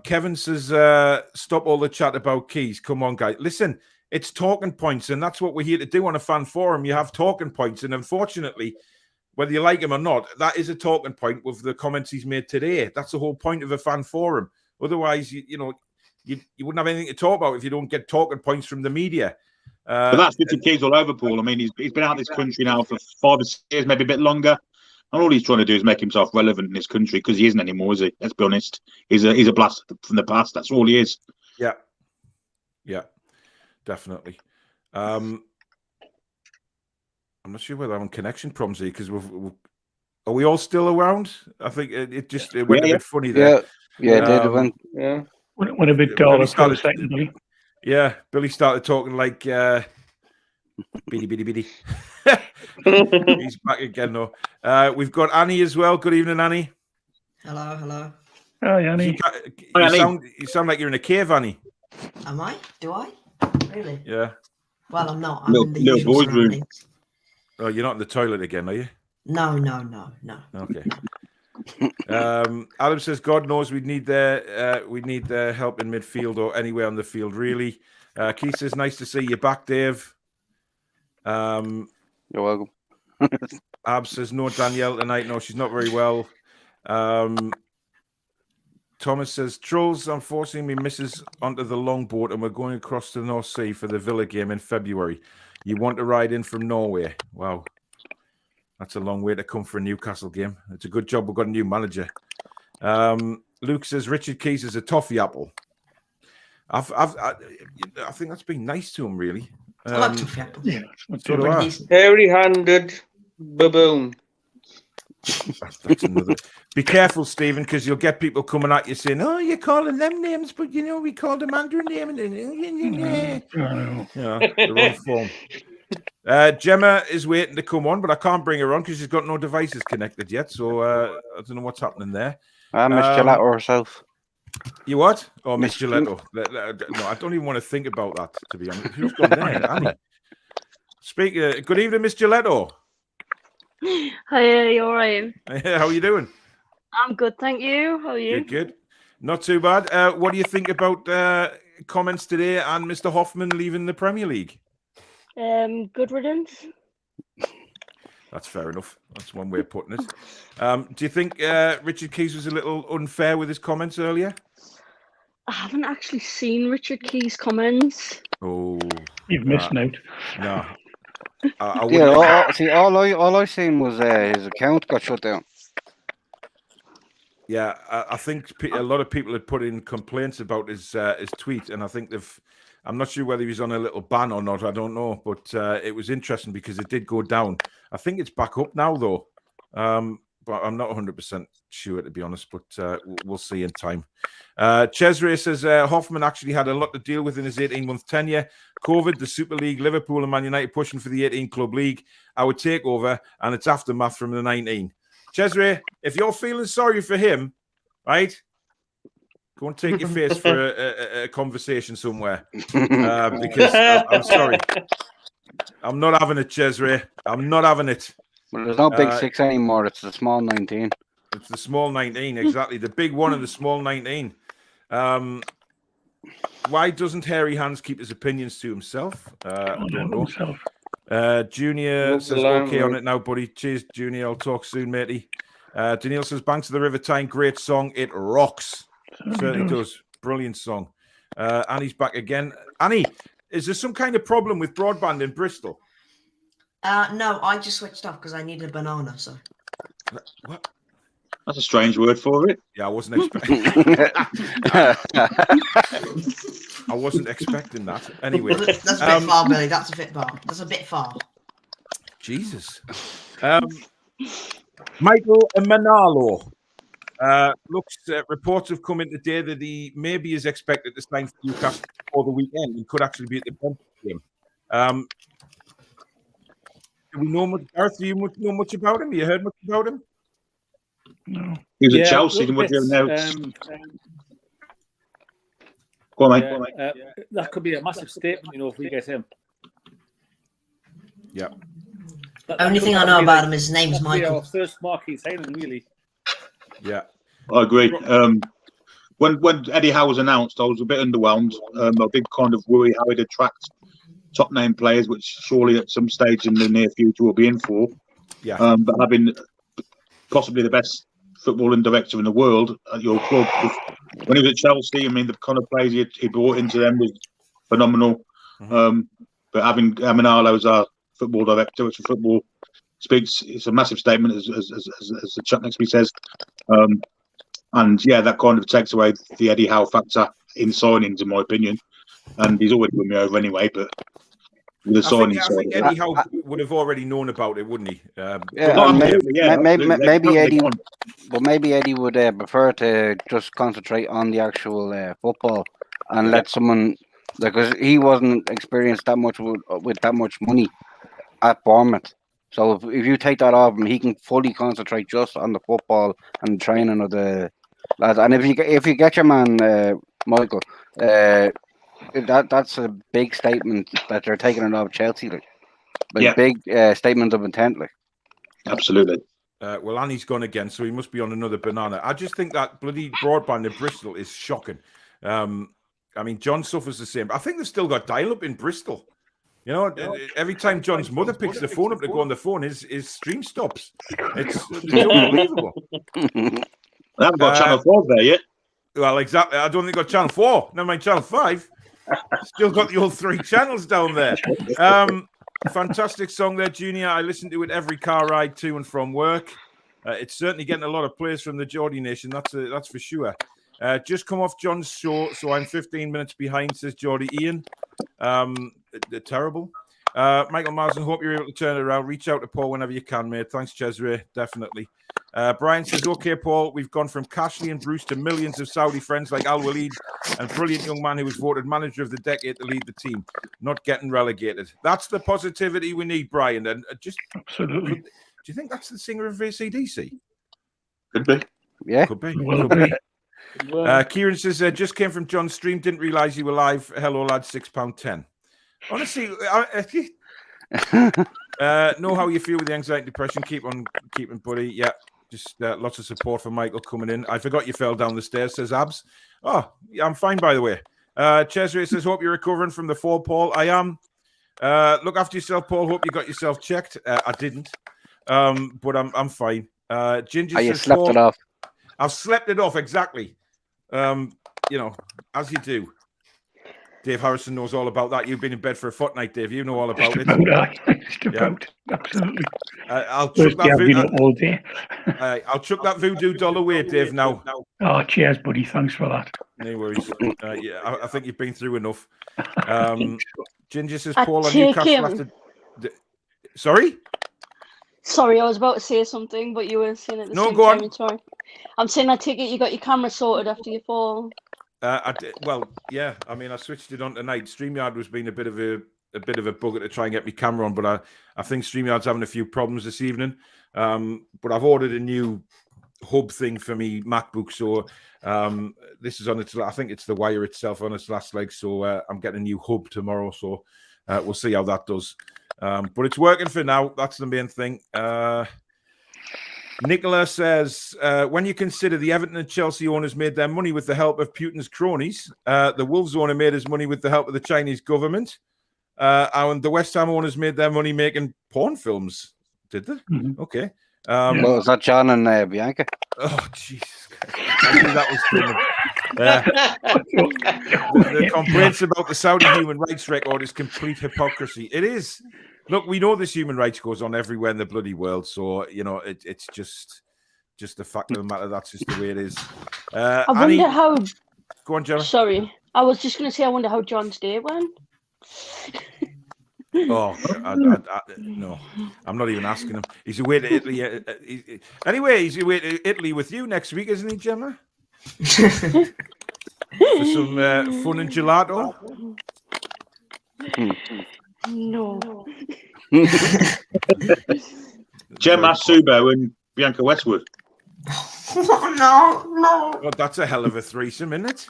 Kevin says, stop all the chat about Keys. Come on, guys. Listen, it's talking points, and that's what we're here to do on a fan forum. You have talking points, and unfortunately, whether you like him or not, that is a talking point with the comments he's made today. That's the whole point of a fan forum. Otherwise, you wouldn't have anything to talk about if you don't get talking points from the media. But that's Richard Keys all over, Paul. I mean, he's been out of this country now for 5 or 6 years, maybe a bit longer. And all he's trying to do is make himself relevant in this country, because he isn't anymore, is he? Let's be honest. He's a blast from the past. That's all he is. Yeah, definitely. I'm not sure whether I'm on connection problems here, because are we all still around? I think it went a bit funny there. Yeah, it did. Went. Yeah. Went a bit dull for a second, Billy. Yeah, Billy started talking like biddy. He's back again though. We've got Annie as well. Good evening, Annie. Hello. Hi, Annie. You sound like you're in a cave, Annie. Am I? Do I? Really? Yeah. Well, I'm not. I'm Little- in the little usual boys' room. surroundings. Oh, you're not in the toilet again, are you? No. Okay. Adam says, God knows we need their help in midfield or anywhere on the field, really. Keith says, nice to see you back, Dave. You're welcome. Ab says, no Danielle tonight. No, she's not very well. Thomas says, Trolls, unfortunately, misses onto the longboat and we're going across to the North Sea for the Villa game in February. You want to ride in from Norway? Wow. That's a long way to come for a Newcastle game. It's a good job we've got a new manager. Luke says Richard Keys is a toffee apple. I think that's been nice to him, really. I like toffee apples. Yeah, So do I. Hairy-handed baboon. That's another. Be careful, Stephen, because you'll get people coming at you saying, "Oh, you're calling them names, but we called them Andrew name." Yeah, the wrong form. Gemma is waiting to come on, but I can't bring her on because she's got no devices connected yet. So I don't know what's happening there. Miss Gillette herself. You what? Oh, Miss Gilletto. No, I don't even want to think about that, to be honest. Who's gone there? Annie. Good evening, Miss Gilletto. Hi, you all right? How are you doing? I'm good, thank you. How are you? Good. Not too bad. What do you think about comments today and Mr. Hoffman leaving the Premier League? Good riddance. That's fair enough. That's one way of putting it. Do you think Richard Keys was a little unfair with his comments earlier? I haven't actually seen Richard Keys' comments. Oh, You've missed out. no. All I seen was his account got shut down. Yeah, I think a lot of people had put in complaints about his tweet, and I think I'm not sure whether he's on a little ban or not. I don't know, but it was interesting because it did go down. I think it's back up now, though. But I'm not 100% sure, to be honest, but we'll see in time. Cesare says Hoffman actually had a lot to deal with in his 18-month tenure. COVID, the Super League, Liverpool and Man United pushing for the 18-club league, our takeover, and its aftermath from the 19. Cesare, if you're feeling sorry for him, right, go and take your face for a conversation somewhere. Because I'm sorry. I'm not having it, Cesare. I'm not having it. Well, there's no big 6 anymore. It's the small 19. It's the small 19, exactly. The big one and the small 19. Why doesn't Hairy Hands keep his opinions to himself? I don't know. Junior says, okay on it now, buddy. Cheers, Junior. I'll talk soon, matey. Danielle says, Banks of the River Tyne, great song. It rocks. Certainly does. Brilliant song. Annie's back again. Annie, is there some kind of problem with broadband in Bristol? No, I just switched off because I needed a banana. So. What? That's a strange word for it. Yeah, I wasn't expecting. I wasn't expecting that. Anyway, that's a bit far, Billy. That's a bit far. That's a bit far. Jesus. Michael Manalo. Reports have come in today that he maybe is expected to sign for Newcastle before the weekend and could actually be at the Brentford game. Do we know much? Gareth, do you know much about him? You heard much about him? No. He was at Chelsea. And what do you know? Go on, mate. That could be a massive statement, if we get him. Yeah. Only thing I know about him is his name's Michael. Our first marquee signing, really. Yeah. I agree. When Eddie Howe was announced, I was a bit underwhelmed. I did kind of worry how he'd attract top name players, which surely at some stage in the near future will be in for. Yeah. But having possibly the best footballing director in the world at your club, when he was at Chelsea, I mean, the kind of players he brought into them was phenomenal. Mm-hmm. But having Manalo as our football director, which football speaks, it's a massive statement, as the chap next to me says. And yeah, that kind of takes away the Eddie Howe factor in signings, in my opinion. And he's already won me over anyway, but with the signings, I think Eddie Howe would have already known about it, wouldn't he? Maybe Eddie. But maybe Eddie would prefer to just concentrate on the actual football and let someone, because he wasn't experienced that much with that much money at Bournemouth. So if you take that off him, he can fully concentrate just on the football and the training of the lads. And if you get your man Michael, that's a big statement that they're taking it off Chelsea, big statement of intent, like. Absolutely. Well, Annie's gone again, so he must be on another banana. I just think that bloody broadband in Bristol is shocking. I mean, John suffers the same. I think they've still got dial-up in Bristol. Every time John's mother picks the phone up to go on the phone, his stream stops. It's unbelievable. I haven't got Channel 4 there yet. Well, exactly. I don't think got Channel 4. Never mind Channel 5. Still got the old 3 channels down there. Fantastic song there, Junior. I listen to it every car ride to and from work. It's certainly getting a lot of players from the Geordie Nation. That's for sure. Just come off John's show, so I'm 15 minutes behind, says Geordie Ian. They're terrible. Michael Marsden, hope you're able to turn it around. Reach out to Paul whenever you can, mate. Thanks, Cesare. Definitely. Brian says, okay, Paul, we've gone from Cashley and Bruce to millions of Saudi friends like Al Walid and brilliant young man who was voted manager of the decade to lead the team, not getting relegated. That's the positivity we need, Brian. And just absolutely. Do you think that's the singer of ACDC? Could be. Yeah. Could be. Well, Could be. Kieran says, just came from John's stream, didn't realise you were live. Hello, lad, £6.10. Honestly, know how you feel with the anxiety and depression. Keep on keeping, buddy. Yeah, just lots of support for Michael coming in. I forgot you fell down the stairs, says Abs. Oh, yeah, I'm fine, by the way. Cesare says, hope you're recovering from the fall, Paul. I am. Look after yourself, Paul. Hope you got yourself checked. I didn't, but I'm fine. Ginger You says, slept Paul, it off. I've slept it off, exactly. As you do. Dave Harrison knows all about that. You've been in bed for a fortnight, Dave. You know all about it. Absolutely. I'll chuck that all day. I'll chuck that voodoo doll away, Dave. Now. Oh, cheers, buddy. Thanks for that. No worries. I think you've been through enough. Ginger says, I Paul, on take Newcastle him. after. Sorry. Sorry, I was about to say something, but you were saying at the same go time. on. It's fine. I'm saying I take it you got your camera sorted after your fall. I did, well, yeah. I mean, I switched it on tonight. StreamYard was being a bit of a bugger to try and get my camera on, but I think StreamYard's having a few problems this evening. But I've ordered a new hub thing for me MacBook, so this is on its. I think it's the wire itself on its last leg, so I'm getting a new hub tomorrow. So we'll see how that does. But it's working for now. That's the main thing. Nicola says, when you consider the Everton and Chelsea owners made their money with the help of Putin's cronies, the Wolves owner made his money with the help of the Chinese government, and the West Ham owners made their money making porn films. Did they? Mm-hmm. Okay. Well, was that John and Bianca? Oh, Jesus. I knew that was coming. The complaints about the Saudi human rights record is complete hypocrisy. It is. Look, we know this human rights goes on everywhere in the bloody world, so it's just the fact of the matter. That's just the way it is. I wonder how. Go on, Gemma. Sorry, I was just going to say I wonder how John's day went. Oh, no, I'm not even asking him. He's away to Italy. Anyway, he's away to Italy with you next week, isn't he, Gemma? For some fun and gelato. No. Gemma Subo and Bianca Westwood. No. God, that's a hell of a threesome, isn't it?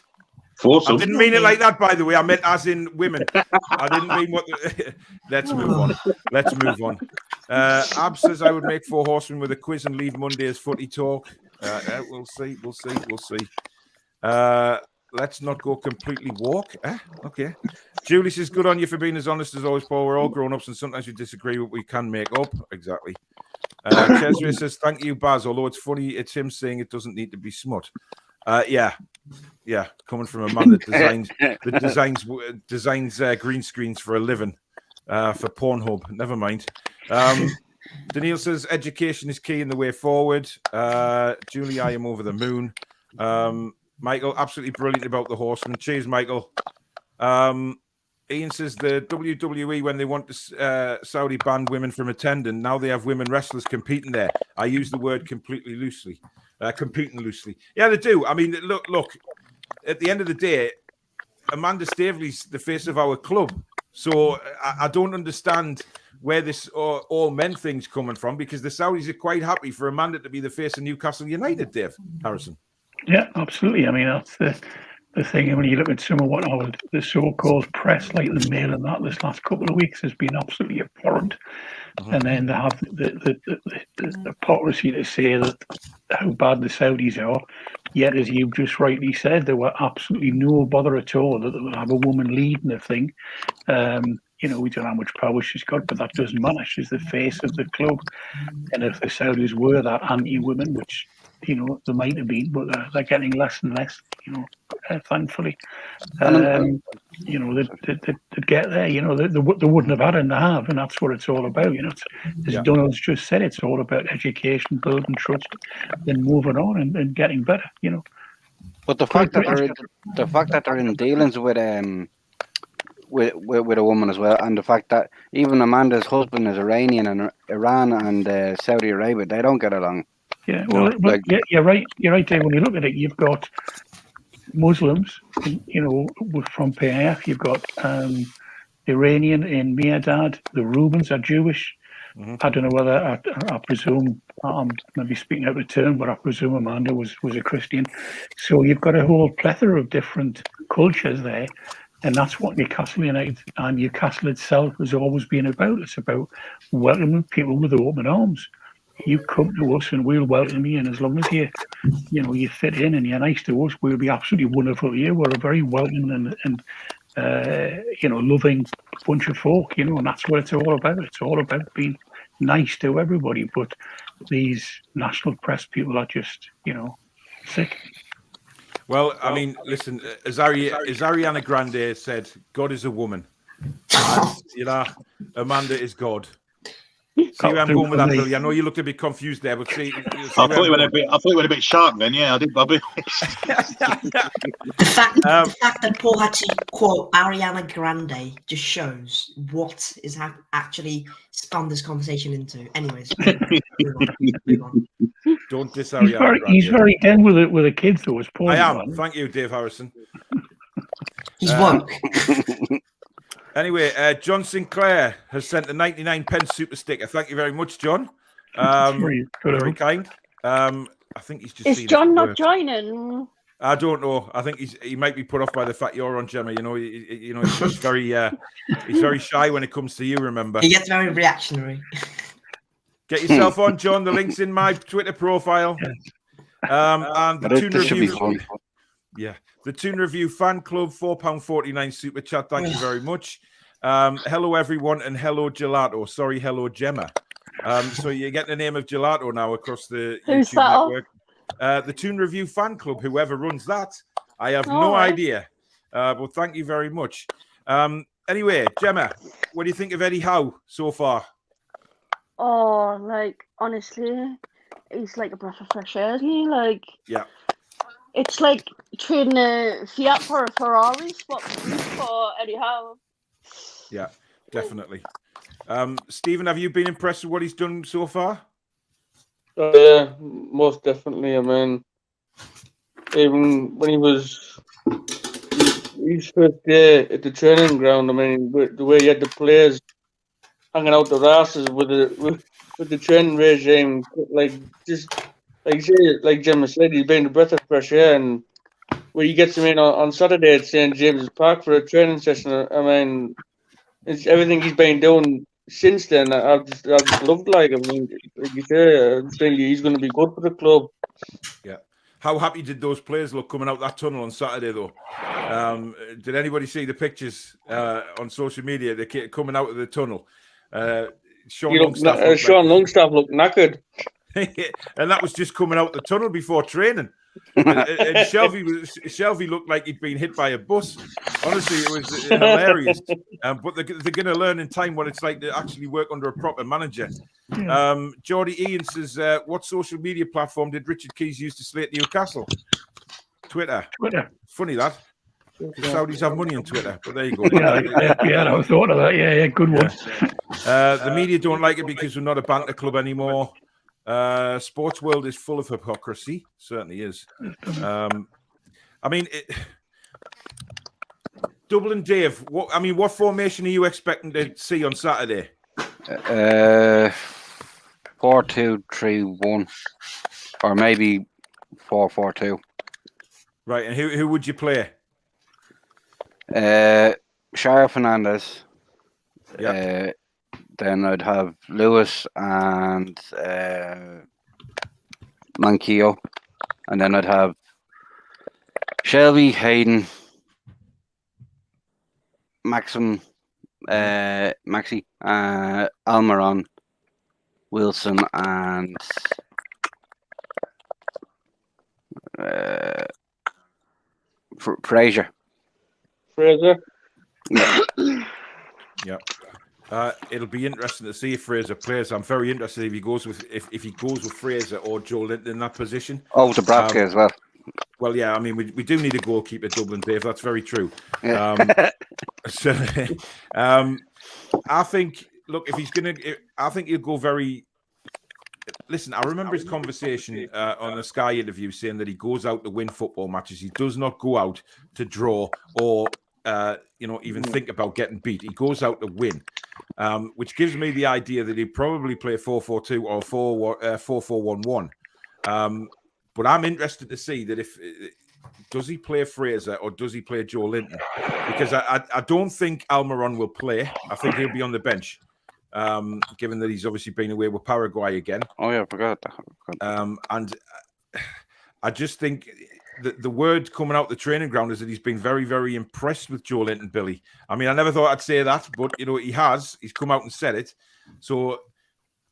Foursome. I didn't mean it like that, by the way. I meant as in women. I didn't mean what. Let's move on. Ab says I would make 4 horsemen with a quiz and leave Monday as footy talk. We'll see. Let's not go completely walk. Okay. Julie says, good on you for being as honest as always, Paul. We're all grown-ups and sometimes we disagree, but we can make up. Exactly. Cesare says, thank you, Baz. Although it's funny, it's him saying it doesn't need to be smut. Yeah. Coming from a man that designs green screens for a living for Pornhub. Never mind. Danielle says, education is key in the way forward. Julie, I am over the moon. Michael, absolutely brilliant about the horseman. Cheers, Michael. Ian says the WWE, when they want to Saudi ban women from attending, now they have women wrestlers competing there. I use the word completely loosely. Competing loosely. Yeah, they do. I mean, look, at the end of the day, Amanda Staveley's the face of our club. So I don't understand where this all men thing's coming from, because the Saudis are quite happy for Amanda to be the face of Newcastle United, Dave Harrison. Yeah, absolutely. I mean, that's the thing. When you look at some of what the so-called press, like the Mail and that, this last couple of weeks has been absolutely abhorrent. Mm-hmm. And then they have the hypocrisy to say that how bad the Saudis are. Yet, as you've just rightly said, there were absolutely no bother at all that they would have a woman leading the thing. We don't know how much power she's got, but that doesn't matter. She's the face of the club. And if the Saudis were that anti-women, which there might have been, but they're getting less and less. Thankfully, And they'd get there. They wouldn't have had it, and they have, and that's what it's all about. As Donald's just said, it's all about education, building trust, then moving on and getting better. But the fact that they're in dealings with a woman as well, and the fact that even Amanda's husband is Iranian, and Iran and Saudi Arabia, they don't get along. Yeah, well, you're right. You're right, Dave. When you look at it, you've got Muslims, from PIF. You've got Iranian in Mirdad. The Rubens are Jewish. Mm-hmm. I don't know whether I presume I'm maybe speaking out of turn, but I presume Amanda was a Christian. So you've got a whole plethora of different cultures there, and that's what Newcastle United and Newcastle itself has always been about. It's about welcoming people with open arms. You come to us and we'll welcome you, and as long as you fit in and you're nice to us, we'll be absolutely wonderful here. We're a very welcoming and loving bunch of folk, and that's what it's all about. It's all about being nice to everybody. But these national press people are just, sick. Well, I mean, listen, as Ariana Grande said, God is a woman. And, Amanda is God. See where I'm going with that, Billy? I know you looked a bit confused there, but see. I thought you went a bit sharp then. Yeah, I did, Bobby. The fact that Paul had to quote Ariana Grande just shows what is actually spun this conversation into. Anyways, move on. Don't diss Ariana Grande. He's very down with the kids, though. Is Paul? I am. Thank you, Dave Harrison. He's woke. Anyway, John Sinclair has sent a 99p super sticker. Thank you very much, John. Very kind. I think he's just. Is John not joining? I don't know. I think he might be put off by the fact you're on, Gemma. He's just he's very shy when it comes to you. Remember, He gets very reactionary. get yourself on, John. The link's in my Twitter profile. And the Toon Review. Yeah, the Toon Review fan club, £4.49 super chat. Thank you very much. Hello everyone, and hello Gelato. Sorry, hello Gemma. So you get the name of Gelato now across the Who's YouTube that? network. The Toon Review fan club, whoever runs that, I have no idea. But thank you very much. Anyway, Gemma, what do you think of Eddie Howe so far? Oh, honestly, he's like a breath of fresh air, isn't he? Yeah. It's like trading a Fiat for a Ferrari, swap for Eddie Howe. Yeah, definitely. Stephen, have you been impressed with what he's done so far? Yeah, most definitely. I mean, even when he was his first day at the training ground, I mean, the way he had the players hanging out their asses with the training regime, like Gemma said, he's been a breath of fresh air, and where he gets him in on Saturday at St James's Park for a training session. I mean, it's everything he's been doing since then. I've just loved. I mean, like you say, I think he's going to be good for the club. Yeah. How happy did those players look coming out that tunnel on Saturday, though? Did anybody see the pictures on social media? They came coming out of the tunnel. Sean Longstaff looked knackered. And that was just coming out the tunnel before training. And Shelby looked like he'd been hit by a bus. Honestly, it was hilarious. But they're going to learn in time what it's like to actually work under a proper manager. Geordie Ian says, what social media platform did Richard Keys use to slate Newcastle? Twitter. Funny that. The Saudis have money on Twitter, but there you go. Yeah, I thought of that. Yeah, good one. The media don't like it because we're not a banter club anymore. Sports world is full of hypocrisy. Certainly is. I mean, Dublin Dave. What formation are you expecting to see on Saturday? 4-2-3-1, or maybe 4-4-2. Right, and who would you play? Shara Fernandez. Yeah. Then I'd have Lewis and Manquillo. And then I'd have Shelby, Hayden, Maxi, Almiron, Wilson, and Fraser. Fraser. Yeah. Yeah. It'll be interesting to see if Fraser plays. I'm very interested if he goes with Fraser or Joe Linton in that position. Oh, Dubravka as well. Well, yeah, I mean, we do need a goalkeeper, Dublin, Dave. That's very true. Yeah. So, I think, look, if he's going to, I think he'll go very. Listen, I remember his conversation on a Sky interview saying that he goes out to win football matches. He does not go out to draw or, even think about getting beat. He goes out to win, which gives me the idea that he'd probably play 4-4-2 or 4-4-1-1. But I'm interested to see that does he play Fraser or does he play Joe Linton? Because I don't think Almiron will play. I think he'll be on the bench, given that he's obviously been away with Paraguay again. Oh yeah, I forgot that. And I just think that the word coming out the training ground is that he's been very, very impressed with Joe Linton, Billy. I mean, I never thought I'd say that, but he has. He's come out and said it. So,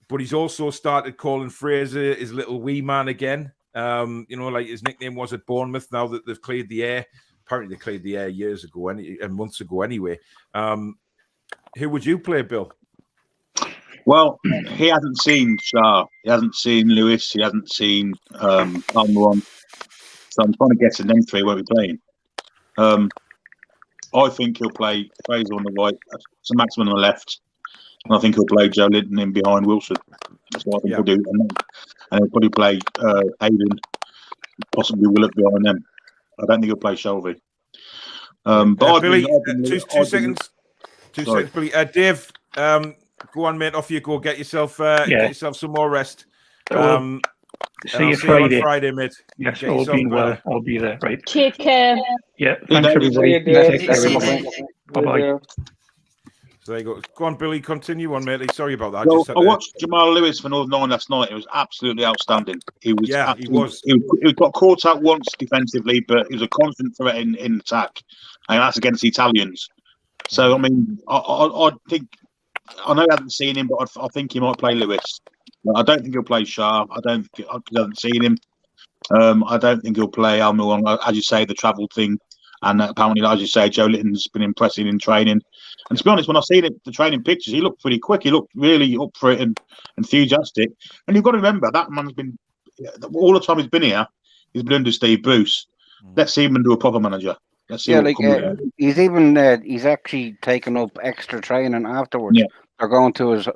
but he's also started calling Fraser his little wee man again. Like his nickname was at Bournemouth. Now that they've cleared the air, apparently they cleared the air years ago and months ago anyway. Who would you play, Bill? Well, he hasn't seen Shah, he hasn't seen Lewis, he hasn't seen Almiron. So I'm trying to guess at them three where we're playing. I think he'll play Fraser on the right, St. Maximin on the left, and I think he'll play Joe Linton in behind Wilson. That's what I think he'll do. And he'll probably play Hayden, possibly Willock behind them. I don't think he'll play Shelby. But Billy, 2 seconds. 2 seconds, Billy. Dave, go on, mate. Off you go. Get yourself some more rest. See you Friday. On Friday, mate. Yes, all being well. I'll be there. Right. Take care. Yeah. Thanks, everybody. Bye-bye. So there you go. Go on, Billy. Continue on, mate. Sorry about that. Well, I watched Jamal Lewis for Northern Ireland last night. It was absolutely outstanding. He was. He got caught out once defensively, but he was a constant threat in attack, and that's against the Italians. So I mean, I think I know I haven't seen him, but I think he might play Lewis. I don't think he'll play Shah. I haven't seen him. I don't think he'll play Almiron. As you say, the travel thing, and apparently, as you say, Joe Linton's been impressive in training. And to be honest, when I've seen the training pictures, he looked pretty quick. He looked really up for it and enthusiastic. And you've got to remember that man's been all the time he's been here. He's been under Steve Bruce. Let's see him do a proper manager. Let's see. He's even he's actually taken up extra training afterwards. Yeah. They're going to his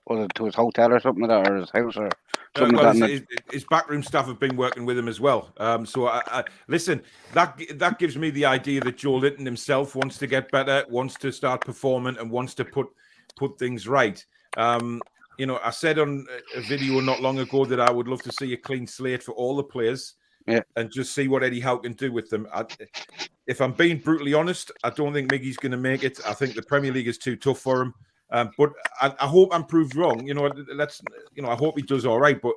to his hotel or something like that, or his house or something like that. His backroom staff have been working with him as well. So I listen, that gives me the idea that Joe Linton himself wants to get better, wants to start performing, and wants to put things right. I said on a video not long ago that I would love to see a clean slate for all the players, and just see what Eddie Howe can do with them. If I'm being brutally honest, I don't think Miggy's going to make it. I think the Premier League is too tough for him. But I hope I'm proved wrong. I hope he does all right. But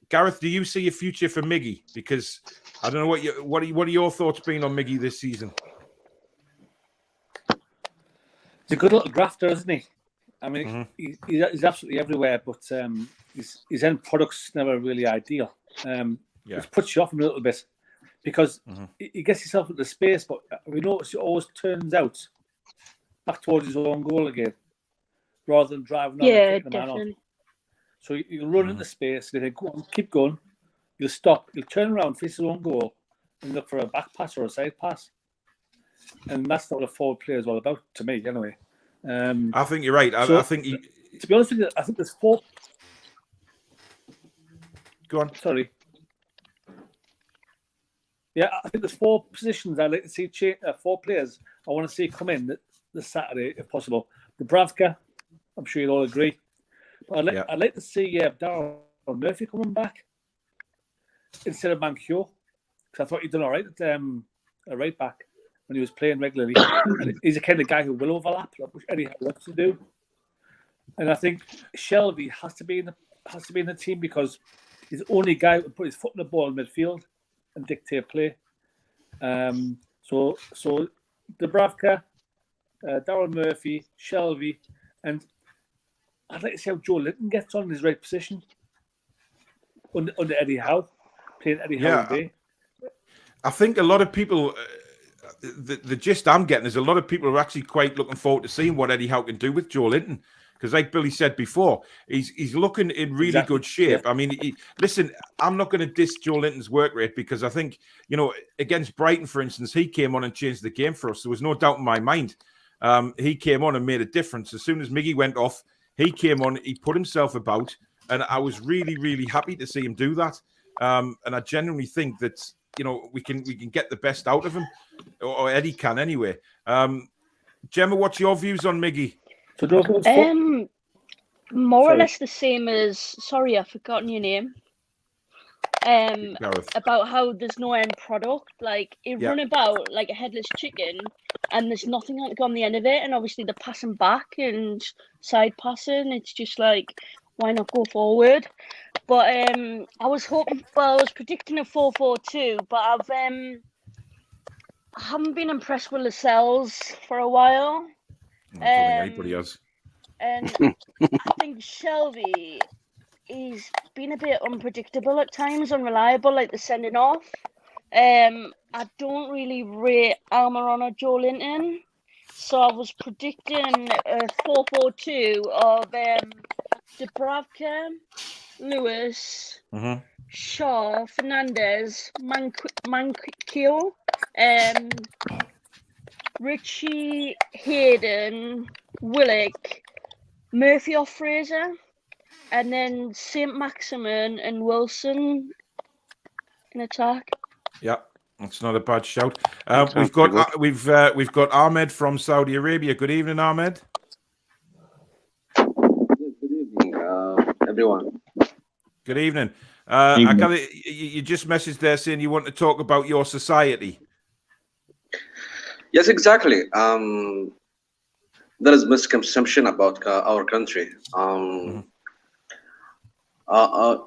Gareth, do you see a future for Miggy? Because I don't know what are your thoughts been on Miggy this season? He's a good little grafter, isn't he? I mean, he's absolutely everywhere, but his end product's never really ideal. It puts you off him a little bit because he gets himself into space, but we notice it always turns out back towards his own goal again, rather than driving on and taking the man on. So you'll run into space, and you think, go on, keep going. You'll stop, you'll turn around, face his own goal, and look for a back pass or a side pass. And that's not what a forward player is all about, to me, anyway. I think you're right. I think to be honest with you, I think there's 4. Go on. Sorry. Yeah, I think there's 4 positions I'd like to see 4 players I want to see come in this Saturday, if possible. Dubravka, I'm sure you'll all agree. But I'd like to see Darryl Murphy coming back instead of Mancio, because I thought he'd done all right at right back when he was playing regularly. And he's the kind of guy who will overlap, which Eddie Howe wants to do. And I think Shelby has to be in the team because he's the only guy who can put his foot in the ball in midfield and dictate play. So Dubravka, Darryl Murphy, Shelby, and I'd like to see how Joe Linton gets on in his right position under Eddie Howe. playing Eddie Howe and B. I think a lot of people, the gist I'm getting is a lot of people are actually quite looking forward to seeing what Eddie Howe can do with Joe Linton. Because like Billy said before, he's looking in really good shape. Yeah. I mean, listen, I'm not going to diss Joe Linton's work rate because I think, against Brighton, for instance, he came on and changed the game for us. There was no doubt in my mind. He came on and made a difference. As soon as Miggy went off, he came on, he put himself about, and I was really, really happy to see him do that. And I genuinely think that, we can get the best out of him, or Eddie can anyway. Gemma, what's your views on Miggy? More or less the same as, sorry, I've forgotten your name. About how there's no end product. Like, it run about like a headless chicken, and there's nothing like on the end of it. And obviously, they're passing back and side passing. It's just like, why not go forward? But I was predicting a 4-4-2, but I haven't been impressed with Lascelles for a while. I don't think anybody has. And I think Shelby, he's been a bit unpredictable at times, unreliable, like the sending off. I don't really rate Almiron or Joe Linton, so I was predicting a 4-4-2 of Dubravka, Lewis, Shaw, Fernandez, Manquillo, Richie, Hayden, Willock, Murphy or Fraser, and then St. Maximin and Wilson in attack. Yeah, that's not a bad shout. We've got Ahmed from Saudi Arabia. Good evening, Ahmed. Good evening, everyone. Good evening. I got it. You just messaged there saying you want to talk about your society. Yes, exactly. There is misconception about our country.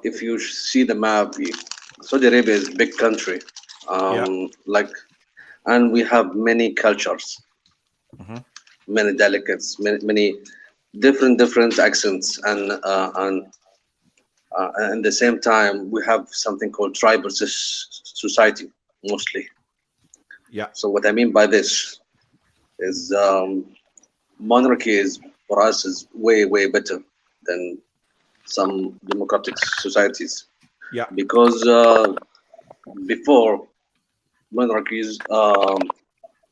If you see the map, Saudi Arabia is a big country. And we have many cultures, many delicates, many different accents, and at the same time we have something called tribal society mostly. Yeah. So what I mean by this is monarchy is for us is way better than some democratic societies. Yeah. Because before monarchies,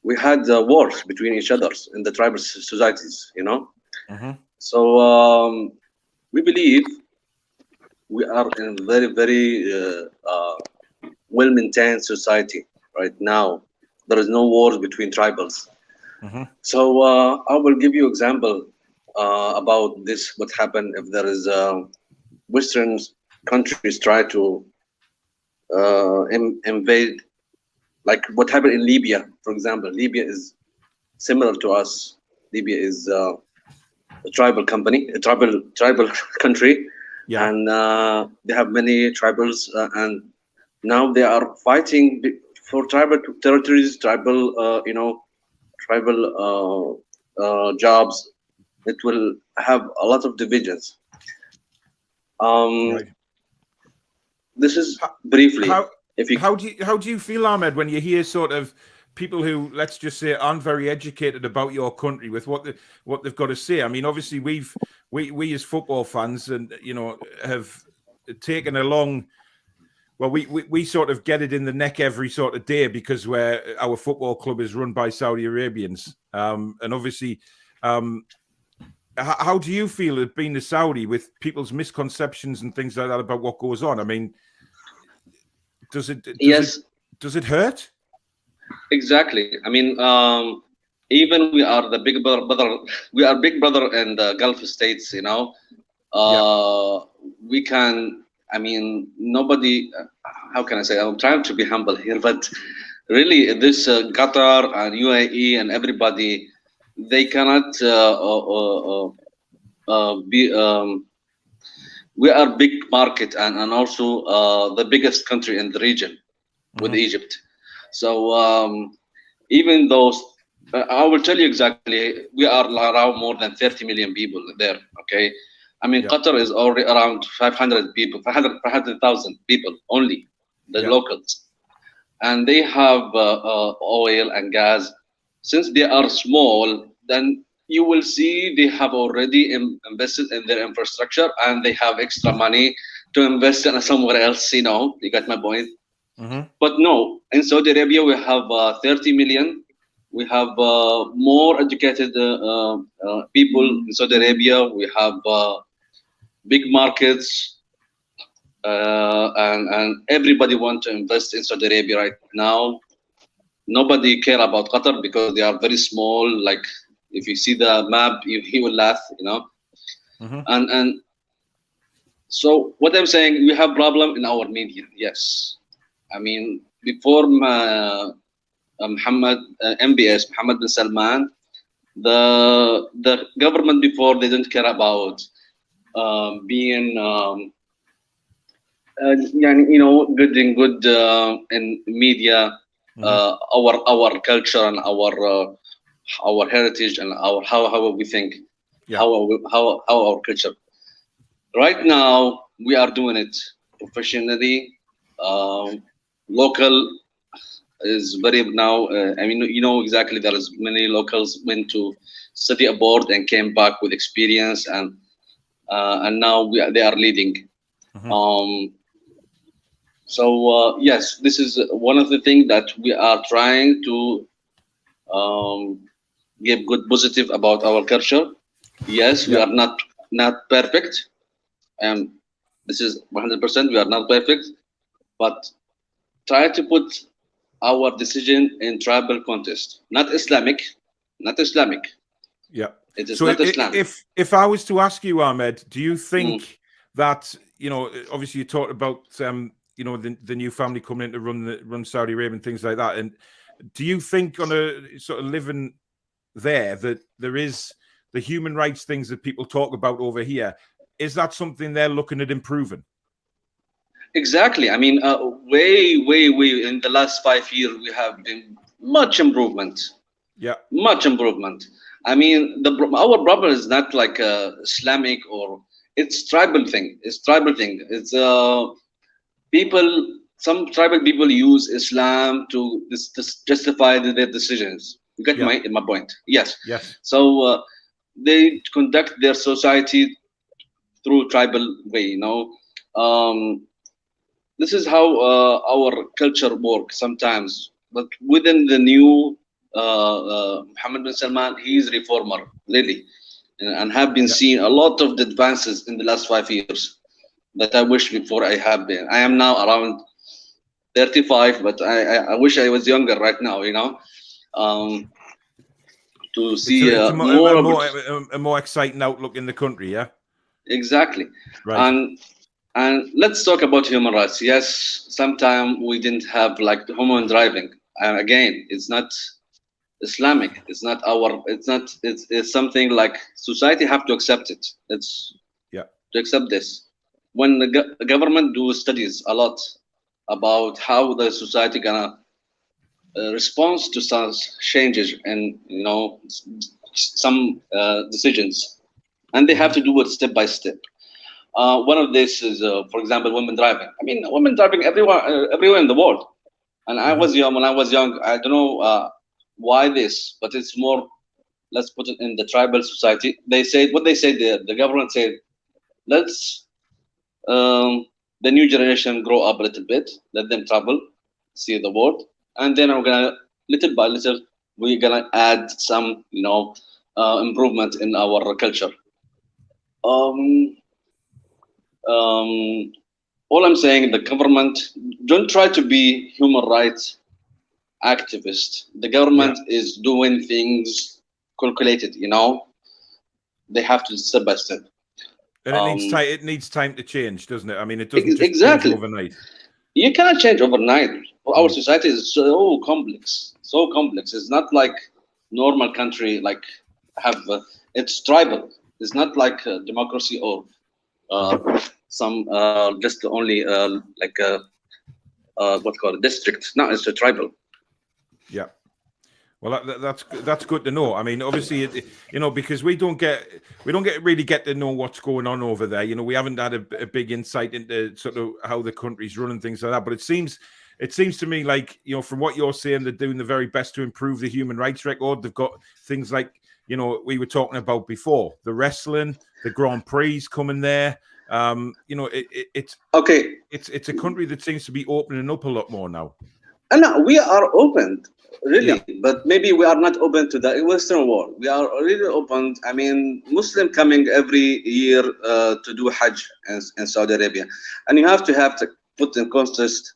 we had wars between each other in the tribal societies. So we believe we are in a very well-maintained society right now. There is no wars between tribals. So I will give you example about this. What happened if there is Western countries try to invade, like what happened in Libya, for example. Libya is similar to us. Libya is a tribal country, and they have many tribals, and now they are fighting for tribal territories, tribal jobs. It will have a lot of divisions. This is briefly. How do you feel, Ahmed, when you hear sort of people who, let's just say, aren't very educated about your country with what they've got to say? I mean, obviously we as football fans and have taken along. Well, we sort of get it in the neck every sort of day because our football club is run by Saudi Arabians, and obviously. How do you feel it being a Saudi with people's misconceptions and things like that about what goes on? I mean, does it hurt? Exactly. I mean, even we are the big brother. We are big brother in the Gulf states. We can. I mean, nobody. How can I say? I'm trying to be humble here, but really, this Qatar and UAE and everybody. They cannot be. We are big market and also the biggest country in the region with Egypt. So even though I will tell you exactly, we are around more than 30 million people there. Okay, I mean Qatar is already around 500 people, 500,000 people only. the locals, and they have oil and gas. Since they are small, then you will see they have already invested in their infrastructure, and they have extra money to invest in somewhere else. You got my point. But no, in Saudi Arabia we have 30 million. We have more educated people in Saudi Arabia. We have big markets, and everybody wants to invest in Saudi Arabia right now. Nobody care about Qatar because they are very small. Like if you see the map, you will laugh, And so what I'm saying, we have problem in our media. Yes, I mean before Muhammad MBS, Muhammad bin Salman, the government before they didn't care about being good in media, our culture and our heritage and how we think, how our culture. Right now we are doing it professionally. Local is very now. Exactly. There is many locals went to study abroad and came back with experience, and now they are leading. So yes, this is one of the things that we are trying to give good positive about our culture. Yes, we are not perfect, and this is 100%. We are not perfect, but try to put our decision in tribal context, not Islamic. Yeah. It is so not Islamic. If I was to ask you, Ahmed, do you think that obviously you talked about the new family coming in to run Saudi Arabia and things like that, and do you think on a sort of living there that there is the human rights things that people talk about over here, is that something they're looking at improving? Exactly. I mean, way in the last 5 years we have been much improvement. Yeah, much improvement. I mean, our problem is not like Islamic or it's tribal thing. It's people. Some tribal people use Islam to justify their decisions. You get my point? Yes. So they conduct their society through tribal way. This is how our culture works sometimes. But within the new Mohammed bin Salman, he is reformer, really, and have been seeing a lot of the advances in the last 5 years that I wish before I have been. I am now around 35, but I wish I was younger right now, to see a more more exciting outlook in the country. Yeah, exactly. Right. And let's talk about human rights. Yes, sometimes we didn't have like the human driving. And again, it's not Islamic. It's not our. It's not. It's something like society have to accept it. It's to accept this. When the government do studies a lot about how the society gonna respond to some changes and some decisions, and they have to do it step by step. One of this is, for example, women driving. I mean, women driving everywhere in the world. And when I was young, I don't know why this, but it's more, let's put it in the tribal society. They said, what they said there, the government said, let's, the new generation grow up a little bit, let them travel, see the world. And then we're going to, little by little, we're going to add some, improvement in our culture. All I'm saying, the government don't try to be human rights activist. The government is doing things calculated. They have to step by step. And it needs time to change, doesn't it? I mean, it doesn't just exactly change overnight. You cannot change overnight. Our society is so complex. It's not like normal country like it's tribal. It's not like democracy or some just only what's called a district. No, it's a tribal. Yeah. Well, that's good to know. I mean, obviously, because we don't really get to know what's going on over there. We haven't had a big insight into sort of how the country's running, things like that. But it seems to me like, from what you're saying, they're doing the very best to improve the human rights record. They've got things like, we were talking about before, the wrestling, the Grand Prix coming there. It's okay. It's a country that seems to be opening up a lot more now. And we are open, really, but maybe we are not open to the Western world. We are really open. I mean, Muslim coming every year to do Hajj in Saudi Arabia, and you have to put in context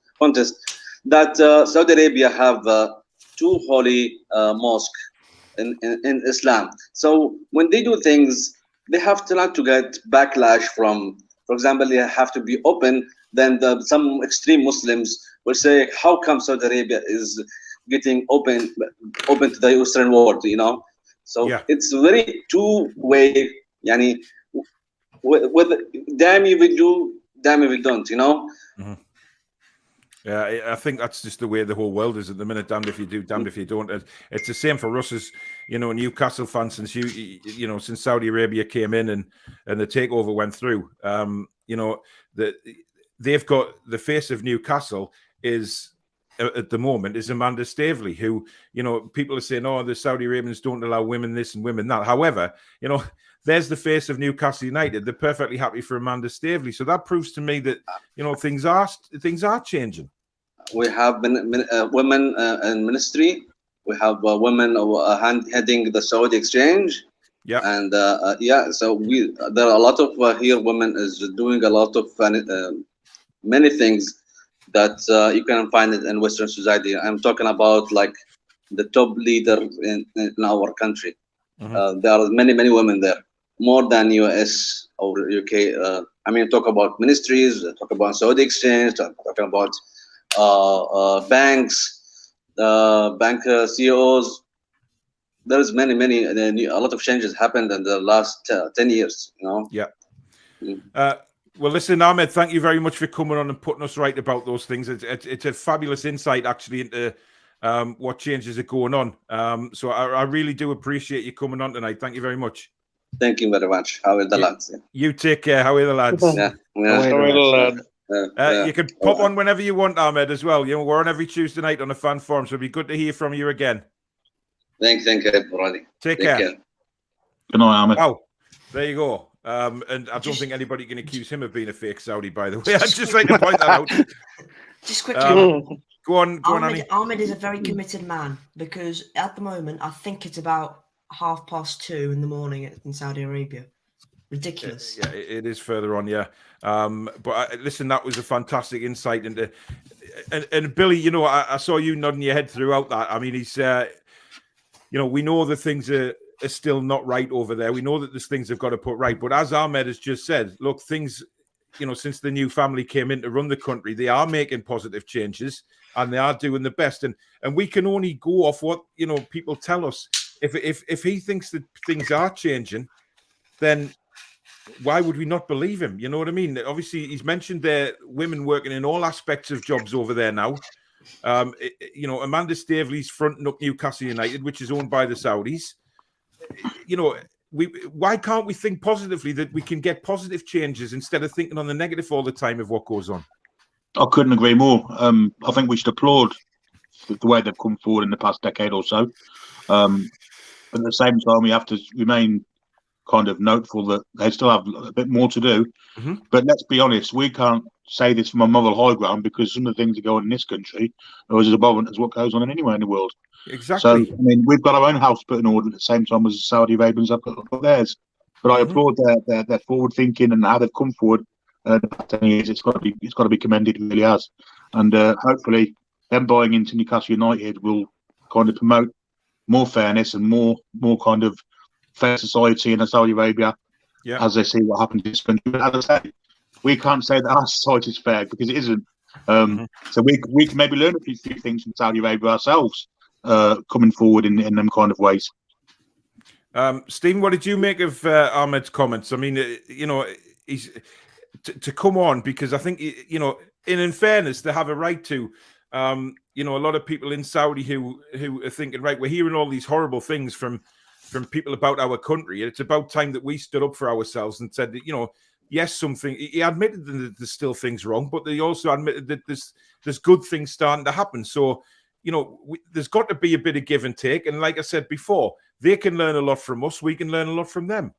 that Saudi Arabia have two holy mosques in Islam. So when they do things, they have to not to get backlash from. For example, they have to be open. Then some extreme Muslims will say, "How come Saudi Arabia is getting open to the Western world?" So it's very two-way. Yani, with damn if we do, damn if we don't. Mm-hmm. Yeah, I think that's just the way the whole world is at the minute. Damned if you do, damned if you don't. It's the same for us as Newcastle fans since since Saudi Arabia came in and the takeover went through. They've got the face of Newcastle is at the moment is Amanda Staveley, who people are saying, oh, the Saudi Arabians don't allow women this and women that. However, there's the face of Newcastle United. They're perfectly happy for Amanda Staveley. So that proves to me that things are changing. We have women in ministry. We have women heading the Saudi exchange. Yeah, and so there are a lot of here women is doing a lot of many things that you can find it in Western society. I'm talking about like the top leader in our country. Mm-hmm. There are many women there, more than US or UK. Talk about ministries, talk about Saudi exchange, talking about banks, bank CEOs. There's many a lot of changes happened in the last 10 years. Yeah. Well, listen, Ahmed, thank you very much for coming on and putting us right about those things. It's a fabulous insight, actually, into what changes are going on. So I really do appreciate you coming on tonight. Thank you very much. Thank you very much. How are the lads? You take care. How are the lads? Yeah. How are the lads? You can pop on whenever you want, Ahmed, as well. We're on every Tuesday night on the fan forum, so it'd be good to hear from you again. Thank you, everybody. Take care. Good night, Ahmed. Oh, there you go. And I don't think anybody can accuse him of being a fake Saudi, by the way. I'd just like to point that out. Just quickly. Go on, Annie. Ahmed is a very committed man because at the moment, I think it's about 2:30 in the morning in Saudi Arabia. Ridiculous. Yeah, it is further on, yeah. But listen, that was a fantastic insight into. And Billy, I saw you nodding your head throughout that. I mean, he's, we know that things are still not right over there. We know that there's things they've got to put right. But as Ahmed has just said, look, things, since the new family came in to run the country, they are making positive changes and they are doing the best. And we can only go off what, people tell us. If he thinks that things are changing, then why would we not believe him? You know what I mean? Obviously, he's mentioned there women working in all aspects of jobs over there now. Amanda Staveley's fronting up Newcastle United, which is owned by the Saudis. Why can't we think positively that we can get positive changes instead of thinking on the negative all the time of what goes on? I couldn't agree more. I think we should applaud the way they've come forward in the past decade or so. But at the same time, we have to remain kind of noteful that they still have a bit more to do. Mm-hmm. But let's be honest, we can't say this from a moral high ground because some of the things that go on in this country are as abhorrent as what goes on anywhere in the world. Exactly. So, we've got our own house put in order at the same time as the Saudi Arabians have got theirs. But I applaud their forward thinking and how they've come forward. The past 10 years, it's got to be commended. It really has. And hopefully, them buying into Newcastle United will kind of promote more fairness and more kind of fair society in Saudi Arabia as they see what happens in this country. But as I say, we can't say that our society is fair because it isn't. So we can maybe learn a few things from Saudi Arabia ourselves. Coming forward in them kind of ways. Stephen, what did you make of Ahmed's comments? I mean, he's to come on because I think in fairness they have a right to. you know, a lot of people in Saudi who are thinking, right, we're hearing all these horrible things from people about our country. It's about time that we stood up for ourselves and said that, you know, yes, something. He admitted that there's still things wrong, but they also admitted that there's good things starting to happen. So, you know, there's got to be a bit of give and take. And like I said before, they can learn a lot from us. We can learn a lot from them.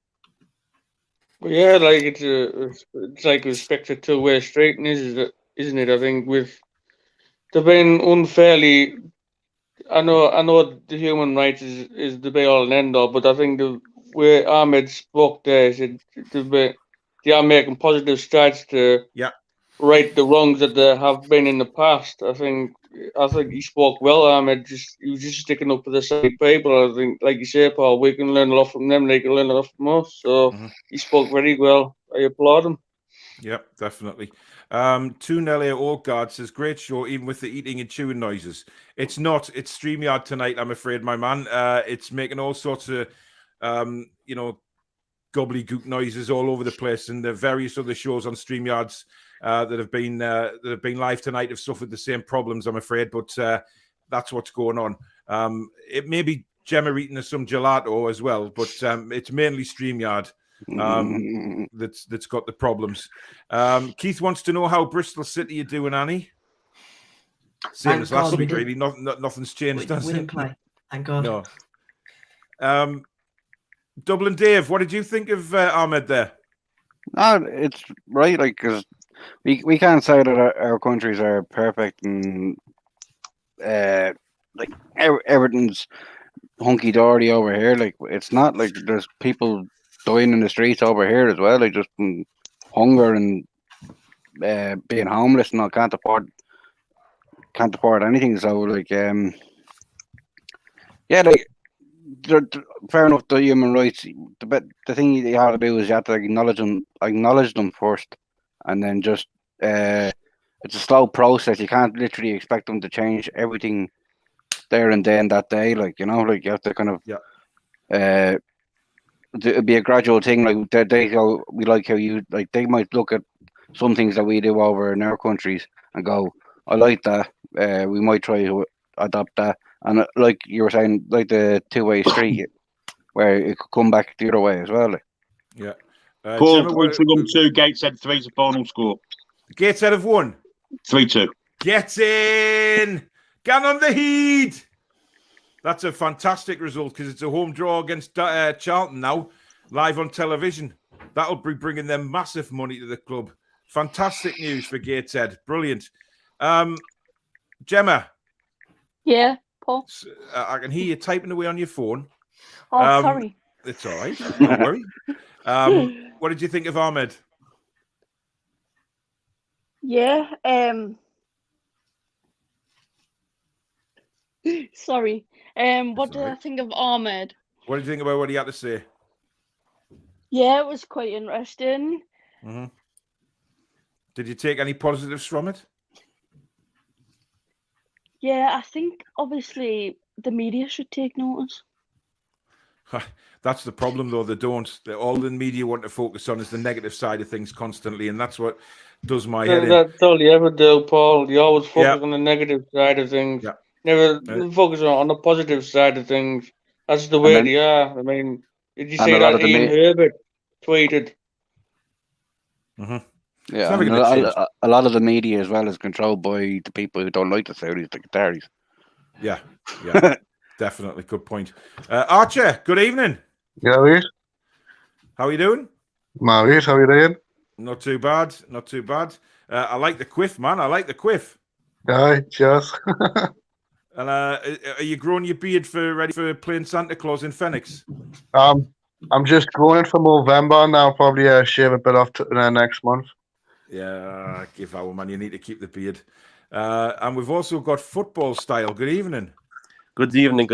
Yeah, like it's like respect a two-way street, isn't it? I think they've been unfairly. I know the human rights is the be all and end all, but I think the way Ahmed spoke there is they are making positive strides to right the wrongs that there have been in the past. I think he spoke well. Ahmed he was just sticking up for the same people. I think, like you say, Paul, we can learn a lot from them. They can learn a lot from us. So he spoke very well. I applaud him. Yep, definitely. Toon Orgard says, great show, even with the eating and chewing noises. It's not. It's StreamYard tonight, I'm afraid, my man. It's making all sorts of, you know, gobbledygook noises all over the place, and the various other shows on StreamYards that have been live tonight have suffered the same problems, I'm afraid. But that's what's going on. It may be Gemma eating some gelato as well, but it's mainly StreamYard that's got the problems. Keith wants to know how Bristol City are doing, Annie. Same as last week, really. Nothing's changed, does it? We didn't play. Thank God. No. Dublin Dave, what did you think of Ahmed there? No, it's right, like, because we can't say that our countries are perfect and like everything's hunky dory over here. Like, it's not like there's people dying in the streets over here as well. Like, just from hunger and being homeless and all, can't afford anything. So like, yeah, like, fair enough, the human rights. The thing you have to do is you have to acknowledge them first, and then just it's a slow process. You can't literally expect them to change everything there and then that day. Like, you know, like, you have to kind of it'd be a gradual thing. Like, they go, we like how you, like, they might look at some things that we do over in our countries and go, I like that. We might try to adopt that. And like you were saying, like the two-way street, where it could come back the other way as well. Like. Yeah. Paul, points for 1-2, Gateshead 3's the final score. Gateshead have won. 3-2. Get in! Get on the heat! That's a fantastic result because it's a home draw against Charlton now, live on television. That'll be bringing them massive money to the club. Fantastic news for Gateshead. Brilliant. Gemma. Yeah, Paul. I can hear you typing away on your phone. Oh, sorry. It's all right. Don't worry. What did you think of Ahmed? Yeah. Sorry. What did I think of Ahmed? What did you think about what he had to say? Yeah, it was quite interesting. Mm-hmm. Did you take any positives from it? Yeah, I think obviously the media should take notice. That's the problem, though. They don't. All the media want to focus on is the negative side of things constantly, and that's what does my head in. That's all you ever do, Paul. You always focus on the negative side of things. Yeah. Never focus on the positive side of things. That's the way they are. I mean, did you see that Ian Herbert tweeted? Mm-hmm. Yeah, and a lot of the media as well is controlled by the people who don't like the Saudis, the Qataris. Yeah, definitely. Good point. Archer, good evening. Yeah, Reed. How are you doing? Reed, how are you doing? Not too bad. Not too bad. I like the quiff, man. I like the quiff. Aye, cheers. And are you growing your beard ready for playing Santa Claus in Phoenix? I'm just going for November now. Probably shave a bit off next month. Yeah, give our man. You need to keep the beard. And we've also got Football Style. Good evening. Good evening,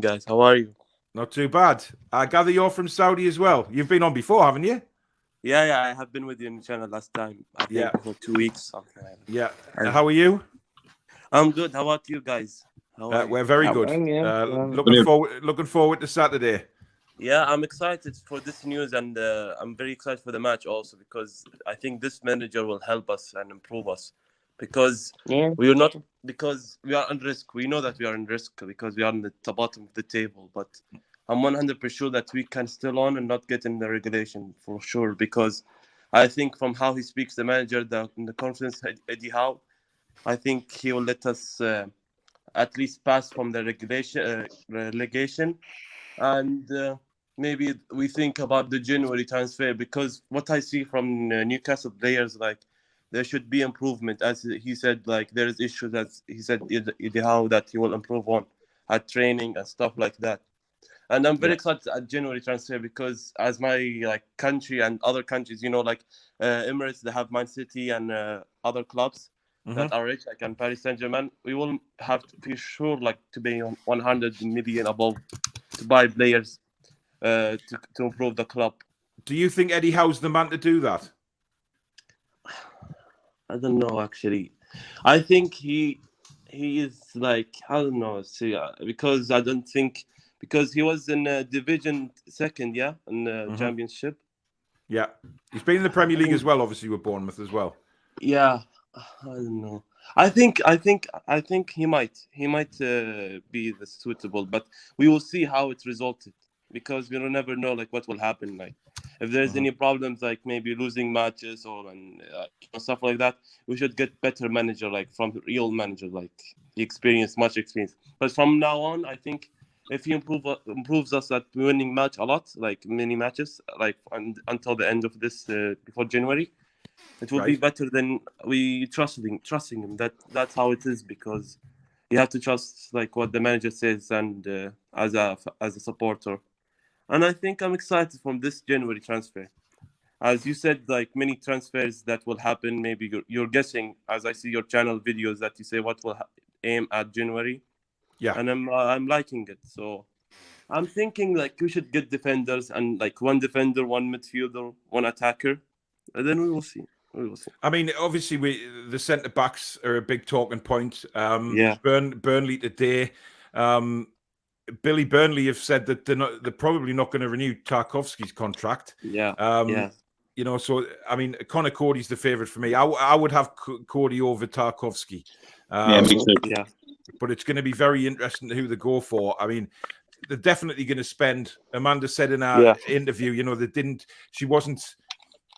guys. How are you? Not too bad. I gather you're from Saudi as well. You've been on before, haven't you? Yeah, I have been with you in the channel last time. I think for 2 weeks, something like that. Yeah. And how are you? I'm good. How about you guys? We're very good. Looking forward to Saturday. Yeah, I'm excited for this news, and I'm very excited for the match also because I think this manager will help us and improve us. because Yeah. we are not, because we are on risk. We know that we are in risk because we are on the bottom of the table. But I'm 100% sure that we can still on and not get in the regulation for sure. Because I think from how he speaks, the manager, in the conference, Eddie Howe, I think he will let us at least pass from the relegation, and maybe we think about the January transfer, because what I see from Newcastle players, like, there should be improvement. As he said, like, there is issues, as he said, Eddie Howe, that he will improve on at training and stuff like that. And I'm very excited at January transfer, because as my country and other countries, like Emirates, they have Man City and other clubs that are rich, like in Paris Saint-Germain. We will have to be sure, to be on 100 million above to buy players to improve the club. Do you think Eddie Howe's the man to do that? I don't know, actually. I think he is I don't know, because I don't think, because he was in Division 2nd, in the Championship. Yeah, he's been in the Premier League as well, obviously, with Bournemouth as well. Yeah, I don't know. I think he might be the suitable, but we will see how it resulted, because we will never know what will happen. If there's any problems, maybe losing matches or stuff like that, we should get better manager, from real manager, much experience. But from now on, I think if he improves us at winning match a lot, many matches, until the end of this before January, it will be better than we trusting him. That's how it is, because you have to trust what the manager says, and as a supporter. And I think I'm excited from this January transfer. As you said, many transfers that will happen. Maybe you're guessing, as I see your channel videos, that you say what will aim at January. Yeah. And I'm liking it. So I'm thinking we should get defenders, and one defender, one midfielder, one attacker, and then we will see. I mean, obviously, the centre backs are a big talking point. Yeah. Burnley today. Billy Burnley have said that they're probably not going to renew Tarkowski's contract. Yeah. So I mean, Connor Cody's the favourite for me. I would have Cody over Tarkowski. Me too. Yeah. But it's going to be very interesting who they go for. I mean, they're definitely going to spend. Amanda said in our interview, she wasn't.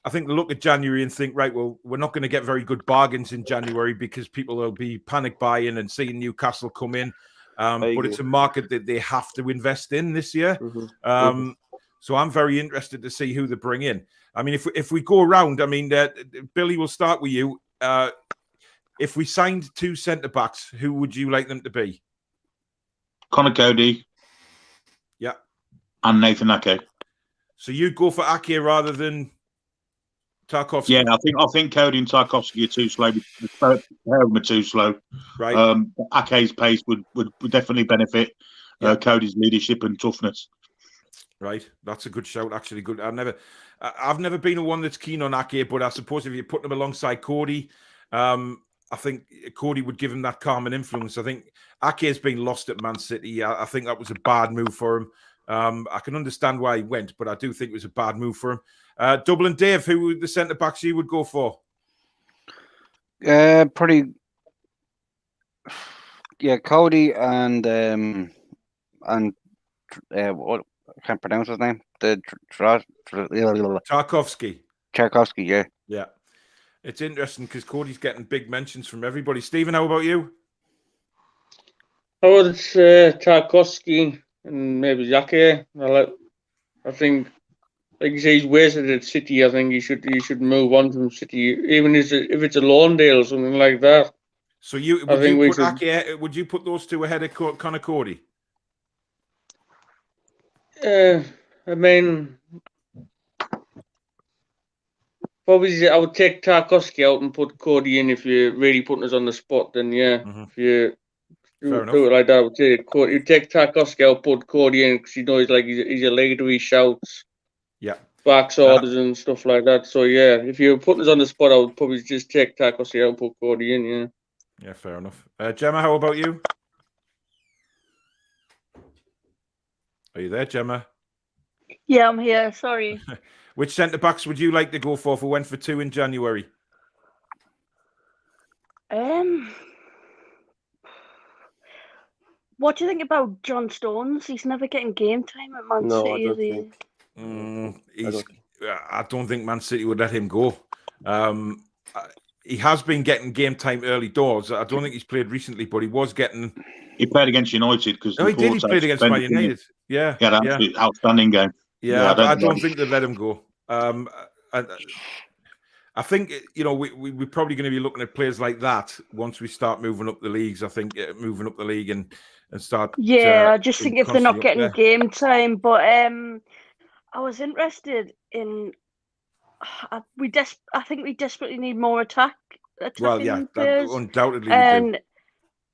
I think they look at January and think, right, well, we're not going to get very good bargains in January because people will be panic buying and seeing Newcastle come in. But it's a market that they have to invest in this year. So I'm very interested to see who they bring in. I mean, if we go around, I mean, Billy, we'll start with you. If we signed 2 centre-backs, who would you like them to be? Connor Cody. Yeah. And Nathan Ake. So you'd go for Ake rather than Tarkowski? Yeah, I think Cody and Tarkowski are too slow. The pair of them are too slow. Right. Ake's pace would definitely benefit Cody's leadership and toughness. Right, that's a good shout. Actually, good. I've never been one that's keen on Ake, but I suppose if you put him alongside Cody, I think Cody would give him that calming influence. I think Ake's been lost at Man City. I think that was a bad move for him. I can understand why he went, but I do think it was a bad move for him. Dublin Dave, who were the centre backs you would go for? Cody and what, I can't pronounce his name. Tarkowski. Yeah. Yeah. It's interesting because Cody's getting big mentions from everybody. Stephen, how about you? I would say Tarkowski and maybe Ake. I think, like you say, he's wasted at City. I think he should move on from City, even if it's a loan deal or something like that. So would you put those two ahead of Connor Cody? I mean, probably I would take Tarkowski out and put Cody in. If you're really putting us on the spot, then yeah. If you do it like that, I would say Cody. You take Tarkowski out, put Cody in, because he's a leader. He shouts, backs orders and stuff like that. So yeah, if you're putting us on the spot, I would probably just take Tarkowski out and put Cody in. Yeah. Yeah, fair enough. Gemma, how about you? Are you there, Gemma? Yeah, I'm here. Sorry. Which centre backs would you like to go for if we went for 2 in January? What do you think about John Stones? He's never getting game time at Man No, I City, is don't he? think. I don't think Man City would let him go. He has been getting game time early doors. I don't think he's played recently, but he was getting. He played against United because he did. He played against Man United. Yeah, he had an absolute outstanding game. Yeah, I don't think they'd let him go. I think we're probably going to be looking at players like that once we start moving up the leagues. I think moving up the league and start. Yeah, I just think if they're not getting there. game time, but I was interested in. I think we desperately need more attacking players. Undoubtedly and we do.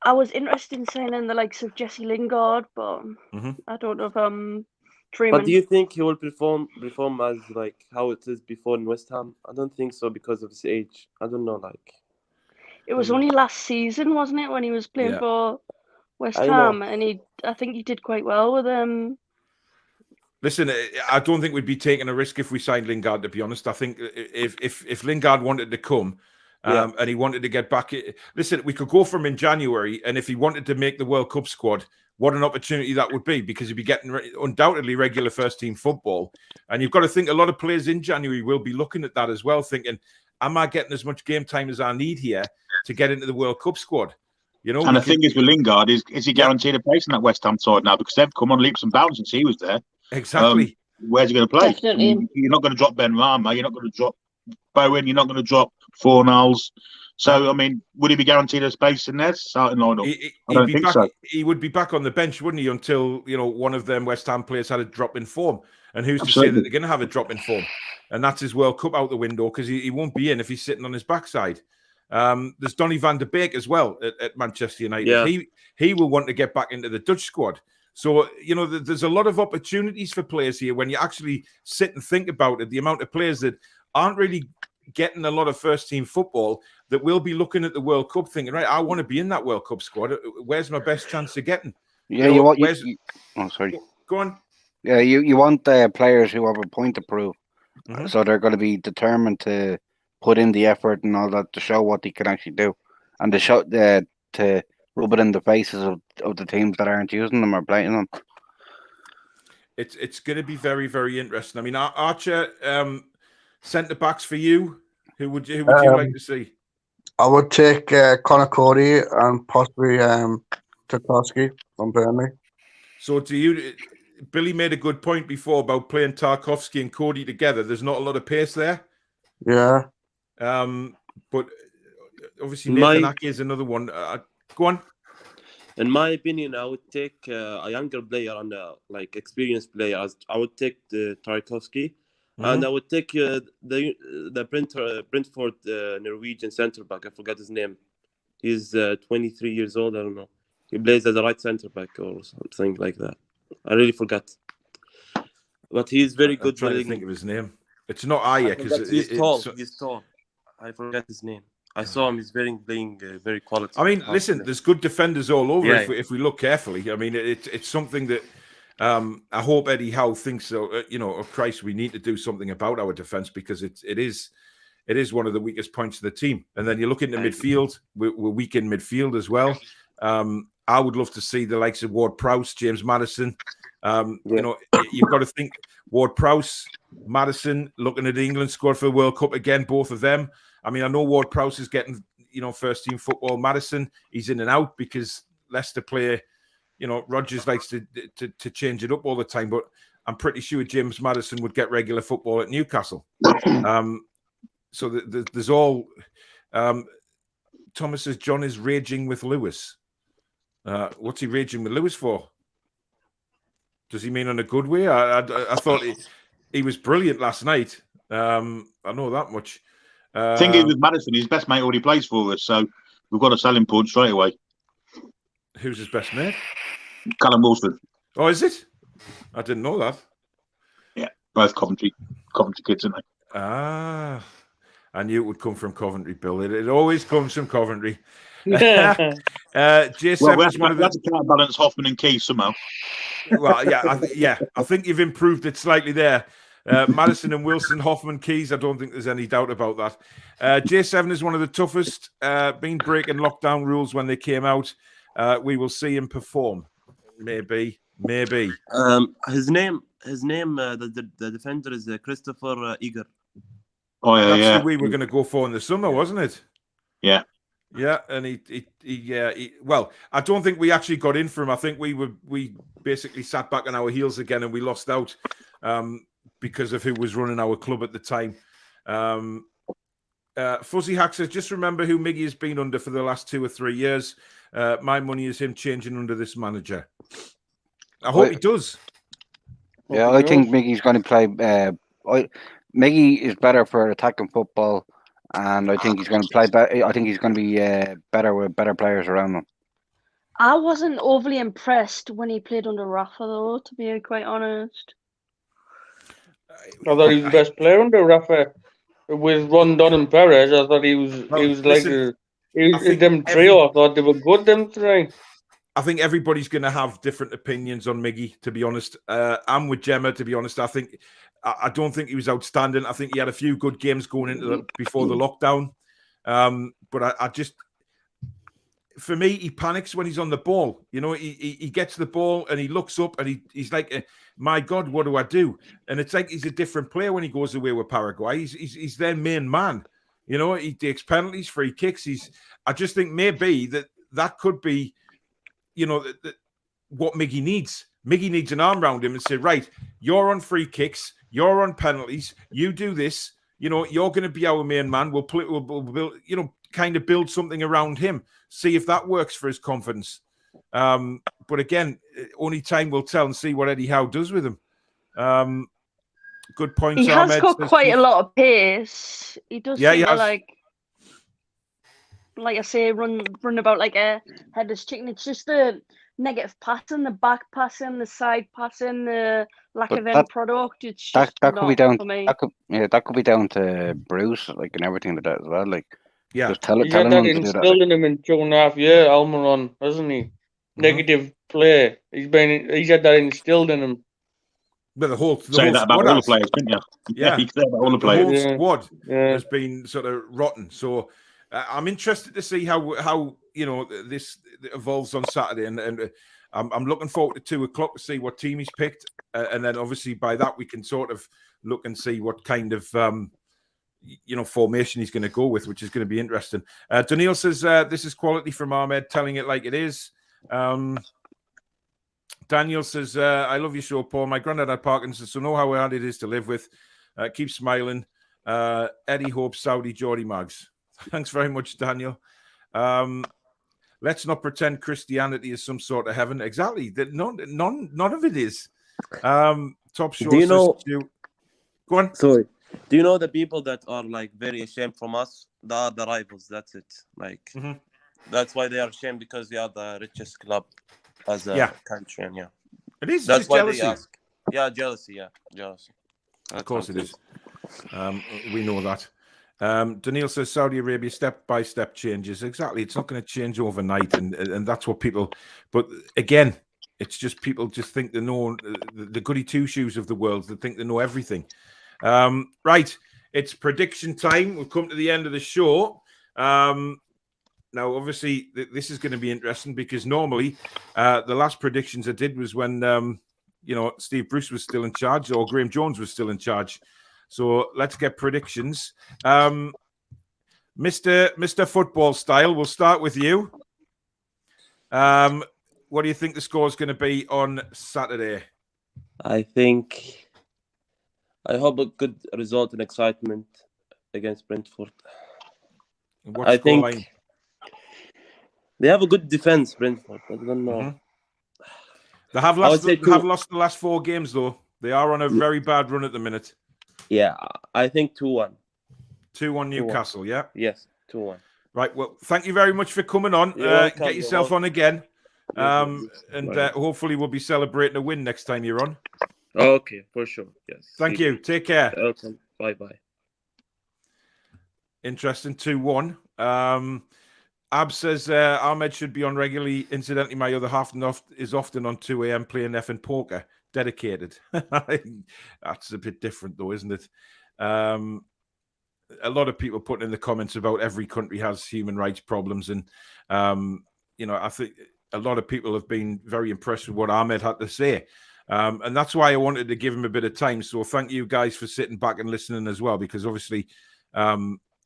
I was interested in signing the likes of Jesse Lingard, but I don't know if I'm dreaming. But do you think he will perform as like how it is before in West Ham? I don't think so because of his age. I don't know. It was only last season, wasn't it, when he was playing for West Ham, and I think he did quite well with them. Listen, I don't think we'd be taking a risk if we signed Lingard, to be honest. I think if Lingard wanted to come and he wanted to get back... Listen, we could go from in January, and if he wanted to make the World Cup squad, what an opportunity that would be, because he'd be getting undoubtedly regular first-team football. And you've got to think a lot of players in January will be looking at that as well, thinking, am I getting as much game time as I need here to get into the World Cup squad? And the thing is with Lingard, is he guaranteed a place in that West Ham side now? Because they've come on leaps and bounds since he was there. Exactly. Where's he going to play? Definitely. You're not going to drop Ben Rama. You're not going to drop Bowen. You're not going to drop Fornals. So, I mean, would he be guaranteed a space in their starting lineup? I don't think so. He would be back on the bench, wouldn't he, until one of them West Ham players had a drop in form. And who's to say that they're going to have a drop in form? And that's his World Cup out the window, because he won't be in if he's sitting on his backside. There's Donny van der Beek as well at Manchester United. Yeah. He will want to get back into the Dutch squad. So, there's a lot of opportunities for players here when you actually sit and think about it. The amount of players that aren't really getting a lot of first-team football that will be looking at the World Cup thinking, right, I want to be in that World Cup squad. Where's my best chance of getting? Yeah, sorry. Go on. Yeah, you want players who have a point to prove. So they're going to be determined to put in the effort and all that to show what they can actually do. And to rub it in the faces of the teams that aren't using them or playing them. It's going to be very, very interesting. I mean, Archer, centre backs for you. Who would you like to see? I would take Conor Cody and possibly Tarkowski from Burnley. So Billy made a good point before about playing Tarkowski and Cody together. There's not a lot of pace there. Yeah. But obviously Nathan Ake is another one. Go on. In my opinion, I would take a younger player and experienced player. I would take the Tarkowski, and I would take the Brentford Norwegian centre back. I forgot his name. He's 23 years old. I don't know. He plays as a right centre back or something like that. I really forgot. But he's very good. I'm trying to think of his name. It's not Aye, because he's tall. He's tall. I forgot his name. I saw him. He's playing very quality. I mean, listen, there's good defenders all over if we look carefully. I mean, it's something that I hope Eddie Howe thinks, oh Christ, we need to do something about our defence, because it is one of the weakest points of the team. And then you look into midfield, we're weak in midfield as well. I would love to see the likes of Ward-Prowse, James Maddison. You've got to think Ward-Prowse, Maddison, looking at the England squad for the World Cup again, both of them. I mean, I know Ward-Prowse is getting, first team football. Maddison, he's in and out because Leicester play, Rodgers likes to change it up all the time, but I'm pretty sure James Maddison would get regular football at Newcastle. So there's all... Thomas says John is raging with Lewis. What's he raging with Lewis for? Does he mean in a good way? I thought he was brilliant last night. I know that much. Thing is with Maddison, his best mate already plays for us, so we've got a selling point straight away. Who's his best mate? Callum Wilson. Oh, is it? I didn't know that. Yeah, both Coventry kids, aren't they? I knew it would come from Coventry, Bill. It always comes from Coventry. J7 well, we have to counterbalance Hoffman and Key somehow. Well, I think you've improved it slightly there. Madison and Wilson, Hoffman, Keys. I don't think there's any doubt about that. J7 is one of the toughest. Been breaking lockdown rules when they came out. We will see him perform. Maybe. His name. The defender is Christopher Eager. Oh yeah, That's who we were going to go for in the summer, wasn't it? Yeah. Yeah, and well, I don't think we actually got in for him. I think we basically sat back on our heels again, and we lost out because of who was running our club at the time. Fuzzy Hack says, just remember who Miggy has been under for the last 2 or 3 years. My money is him changing under this manager. I hope he does. Yeah, I think Miggy's going to play. Miggy is better for attacking football. And I think he's going to play better. I think he's going to be better with better players around him. I wasn't overly impressed when he played under Rafa, though, to be quite honest. I thought he was the best player under Rafa. With Rondon and Perez, I thought he was them trio. I thought they were good, them three. I think everybody's going to have different opinions on Miggy, to be honest. I'm with Gemma, to be honest. I don't think he was outstanding. I think he had a few good games going into before the lockdown. But I just, for me, he panics when he's on the ball. You know, he gets the ball and he looks up and he's like, my God, what do I do? And it's like he's a different player when he goes away with Paraguay. He's their main man. You know, he takes penalties, free kicks. I just think maybe that could be, you know, what Miggy needs. Miggy needs an arm around him and say, right, you're on free kicks, you're on penalties, you do this, you know, you're going to be our main man. We'll build, you know, kind of build something around him, see if that works for his confidence. But again, only time will tell and see what Eddie Howe does with him. Good point. He has got quite a lot of pace. He does seem to, like I say, run about like a headless chicken. It's just the negative passing, the back passing, the side passing, the lack of end product. It's just that could be down for me. That could be down to Bruce, like, and everything like that as well. Like, just He had that instilled in him in 2.5 years, Almiron, hasn't he? Negative play. He's had that instilled in him. But the whole say that about all the players, didn't you? Yeah, you say about all the players. Whole squad has been sort of rotten. So I'm interested to see how you know this evolves on Saturday, and I'm looking forward to 2 o'clock to see what team he's picked, and then obviously by that we can sort of look and see what kind of you know formation he's going to go with, which is going to be interesting. Danielle says this is quality from Ahmed, telling it like it is. Daniel says, I love your show, Paul. My granddad had Parkinson's, so know how hard it is to live with. Keep smiling. Eddie Hope, Saudi, Geordie Mags. Thanks very much, Daniel. Let's not pretend Christianity is some sort of heaven. Exactly. None of it is. Top show. Do you know? Go on. Sorry. Do you know the people that are like very ashamed from us? They are the rivals. That's it. Like that's why they are ashamed, because we are the richest club as a country. And it is. That's why jealousy. they ask. Yeah, jealousy. Yeah, jealousy. Of course it is. We know that. Daniil says Saudi Arabia step-by-step changes. Exactly. It's not going to change overnight, and that's what people... But again, it's just people just think they know the goody two-shoes of the world. They think they know everything. Right. It's prediction time. We've come to the end of the show. Now, obviously, this is going to be interesting because normally the last predictions I did was when, you know, Steve Bruce was still in charge or Graham Jones was still in charge. So let's get predictions. Mr. Football Style, we'll start with you. What do you think the score is going to be on Saturday? I hope a good result and excitement against Brentford. I think line? They have a good defense, Brentford. I don't know. They have lost the last 4 games, though. They are on a very bad run at the minute. Yeah, I think 2-1. 2-1 Newcastle, 2-1. yeah? Yes, 2-1. Right, well, thank you very much for coming on. Get yourself on again. And hopefully we'll be celebrating a win next time you're on. Okay, for sure, yes. Thank you. Take care. Welcome. Bye-bye. Interesting, 2-1. Ab says Ahmed should be on regularly. Incidentally, my other half is often on 2 a.m. playing effing poker. dedicated. That's a bit different, though, isn't it? A lot of people putting in the comments about every country has human rights problems, and I think a lot of people have been very impressed with what Ahmed had to say. And that's why I wanted to give him a bit of time. So thank you guys for sitting back and listening as well, because obviously I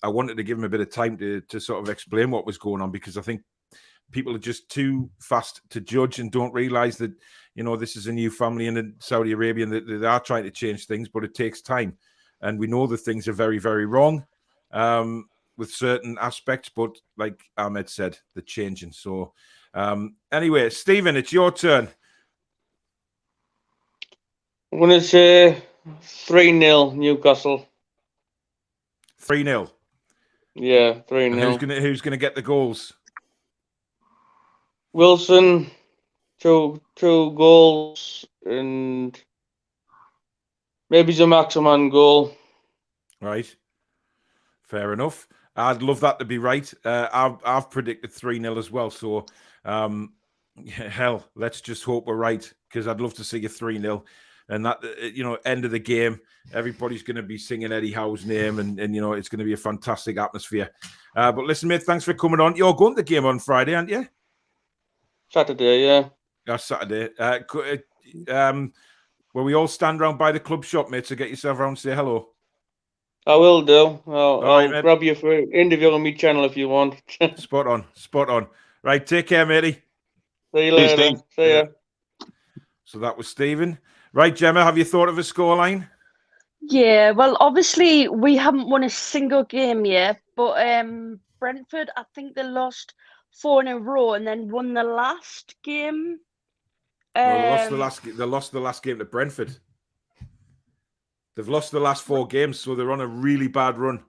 wanted to give him a bit of time to sort of explain what was going on, because I think people are just too fast to judge and don't realize that, this is a new family in Saudi Arabia and that they are trying to change things, but it takes time. And we know that things are very, very wrong with certain aspects, but like Ahmed said, they're changing. So anyway, Stephen, it's your turn. I'm going to say 3-0 Newcastle. 3-0. Yeah, 3-0. And who's gonna get the goals? Wilson, two goals, and maybe the maximum goal. Right. Fair enough. I'd love that to be right. I've predicted 3-0 as well. So, hell, let's just hope we're right, because I'd love to see a 3-0. And that, end of the game, everybody's going to be singing Eddie Howe's name, and it's going to be a fantastic atmosphere. But listen, mate, thanks for coming on. You're going to the game on Friday, aren't you? Saturday, yeah. Saturday. Will we all stand around by the club shop, mate, to get yourself around and say hello? I will do. I'll right, grab you for an interview on my channel if you want. Spot on. Right, take care, matey. See you later. See ya. So that was Stephen. Right, Gemma, have you thought of a scoreline? Yeah, well, obviously we haven't won a single game yet, but Brentford, I think they lost 4 in a row and then won the last game. No, they lost the last game to Brentford. They've lost the last 4 games, so they're on a really bad run.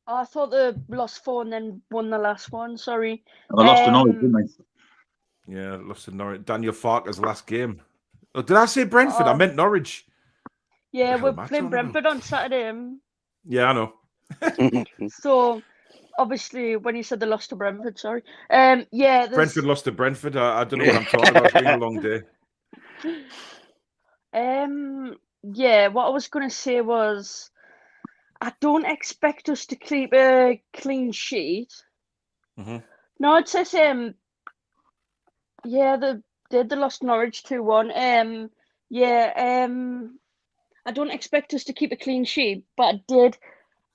Oh, I thought they lost 4 and then won the last one. Sorry. They lost to Norwich, didn't they? Yeah, lost to Norwich. Daniel Farker's last game. Oh, did I say Brentford? I meant Norwich. Yeah, we're playing Brentford on Saturday. Yeah, I know. So, obviously, when you said they lost to Brentford, sorry. Yeah, Brentford lost to Brentford. I don't know what I'm talking about. It's been a long day. Yeah, what I was going to say was, I don't expect us to keep a clean sheet. Mm-hmm. No, it says yeah, they lost Norwich 2-1. I don't expect us to keep a clean sheet, but I did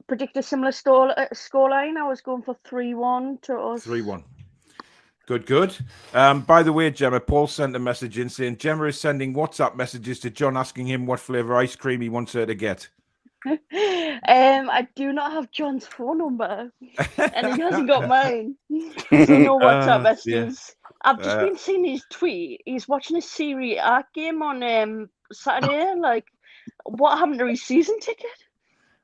predict a similar scoreline. I was going for 3-1 to us. 3-1. Good. By the way, Gemma, Paul sent a message in saying Gemma is sending WhatsApp messages to John asking him what flavour ice cream he wants her to get. I do not have John's phone number, and he hasn't got mine. So no WhatsApp messages. I've just been seeing his tweet. He's watching a Serie A game on Saturday. Like, what happened to his season ticket?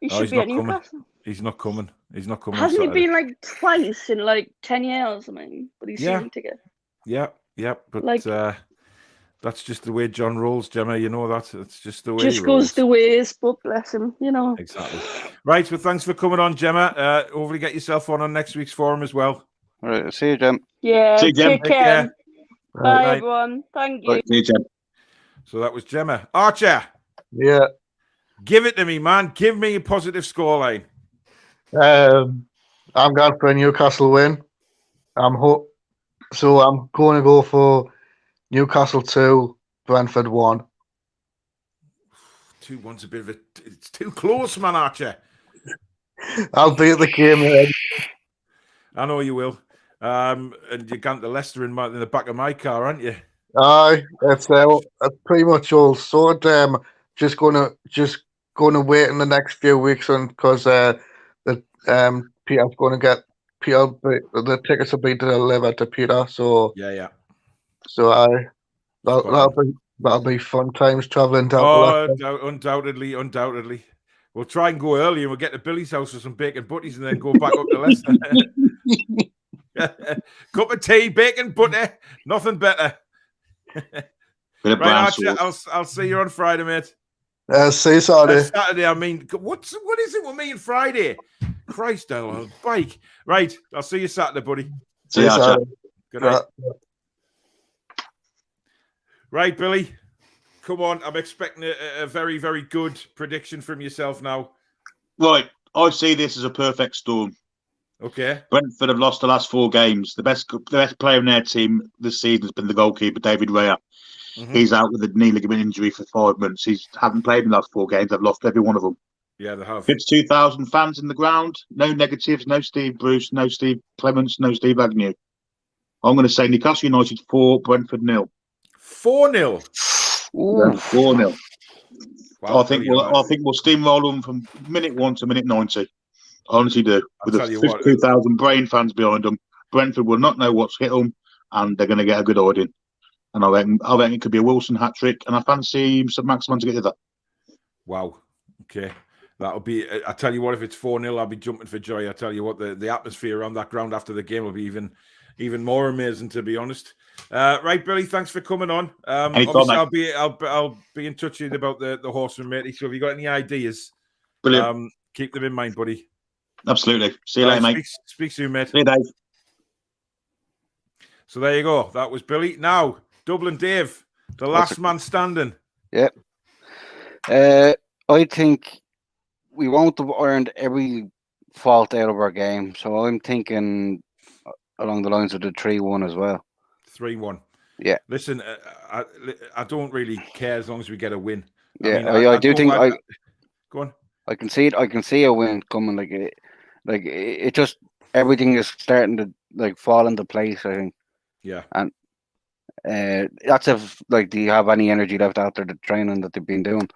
He should be at Newcastle. He's not coming. Hasn't he been like twice in like 10 years or something with his season ticket? Yeah. But that's just the way John rolls, Gemma. You know that. It's just the way he rolls. Goes the ways, but bless him, Exactly. Right, well, thanks for coming on, Gemma. Hopefully get yourself on next week's forum as well. All right, see you, Gem. Yeah, see you, Gem. take care. Bye, everyone. Thank you. See you, Gem. So that was Gemma. Archer. Yeah. Give it to me, man. Give me a positive scoreline. I'm going for a Newcastle win. So I'm going to go for Newcastle 2, Brentford 1. 2-1's a bit of a... It's too close, man, Archer. I'll beat the game ahead. I know you will. And you're going to Leicester in the back of my car, aren't you? Aye, it's pretty much all sorted. Just gonna wait in the next few weeks because Peter's going to get the tickets will be delivered to Peter. So yeah. So that'll be fun times traveling down. Undoubtedly. We'll try and go early and we'll get to Billy's house for some bacon butties and then go back up to Leicester. Cup of tea, bacon, butter, nothing better. Right, Archie, I'll see you on Friday, mate. See you Saturday. Saturday, I mean, what is it with me and Friday? Christ, on a bike. Right, I'll see you Saturday, buddy. See you, Archie. Good night. Right, Billy. Come on. I'm expecting a very, very good prediction from yourself now. Right. I see this as a perfect storm. Okay. Brentford have lost the last 4 games. The best player in their team this season has been the goalkeeper, David Raya. Mhm. He's out with a knee ligament injury for 5 months. He hasn't played in the last 4 games. They've lost every one of them. Yeah, they have. It's 2,000 fans in the ground. No negatives. No Steve Bruce. No Steve Clements. No Steve Agnew. I'm going to say Newcastle United 4, Brentford 0. 4-0. Yeah, 4-0. Wow, I think we'll steamroll them from minute 1 to minute 90. I honestly do. With tell you what, 52,000 brain fans behind them, Brentford will not know what's hit them, and they're going to get a good hiding. And I reckon it could be a Wilson hat trick, and I fancy St Maximan to get the other. Wow. Okay. That'll be. I tell you what, if it's 4-0, I'll be jumping for joy. I tell you what, the atmosphere around that ground after the game will be even more amazing, to be honest. Right, Billy, thanks for coming on. Obviously, I'll be in touch with you about the horseman, matey. So if you got any ideas, brilliant, keep them in mind, buddy. Absolutely. See you later, mate. Speak soon, mate. See you, Dave. So there you go. That was Billy. Now, Dublin Dave, the last man standing. Yep. I think we won't have earned every fault out of our game, so I'm thinking along the lines of the 3-1 as well. 3-1. Yeah. Listen, I don't really care as long as we get a win. Yeah, I do think go on. I can see it. I can see a win coming. It just everything is starting to fall into place, I think. Yeah. And that's if do you have any energy left after the training that they've been doing?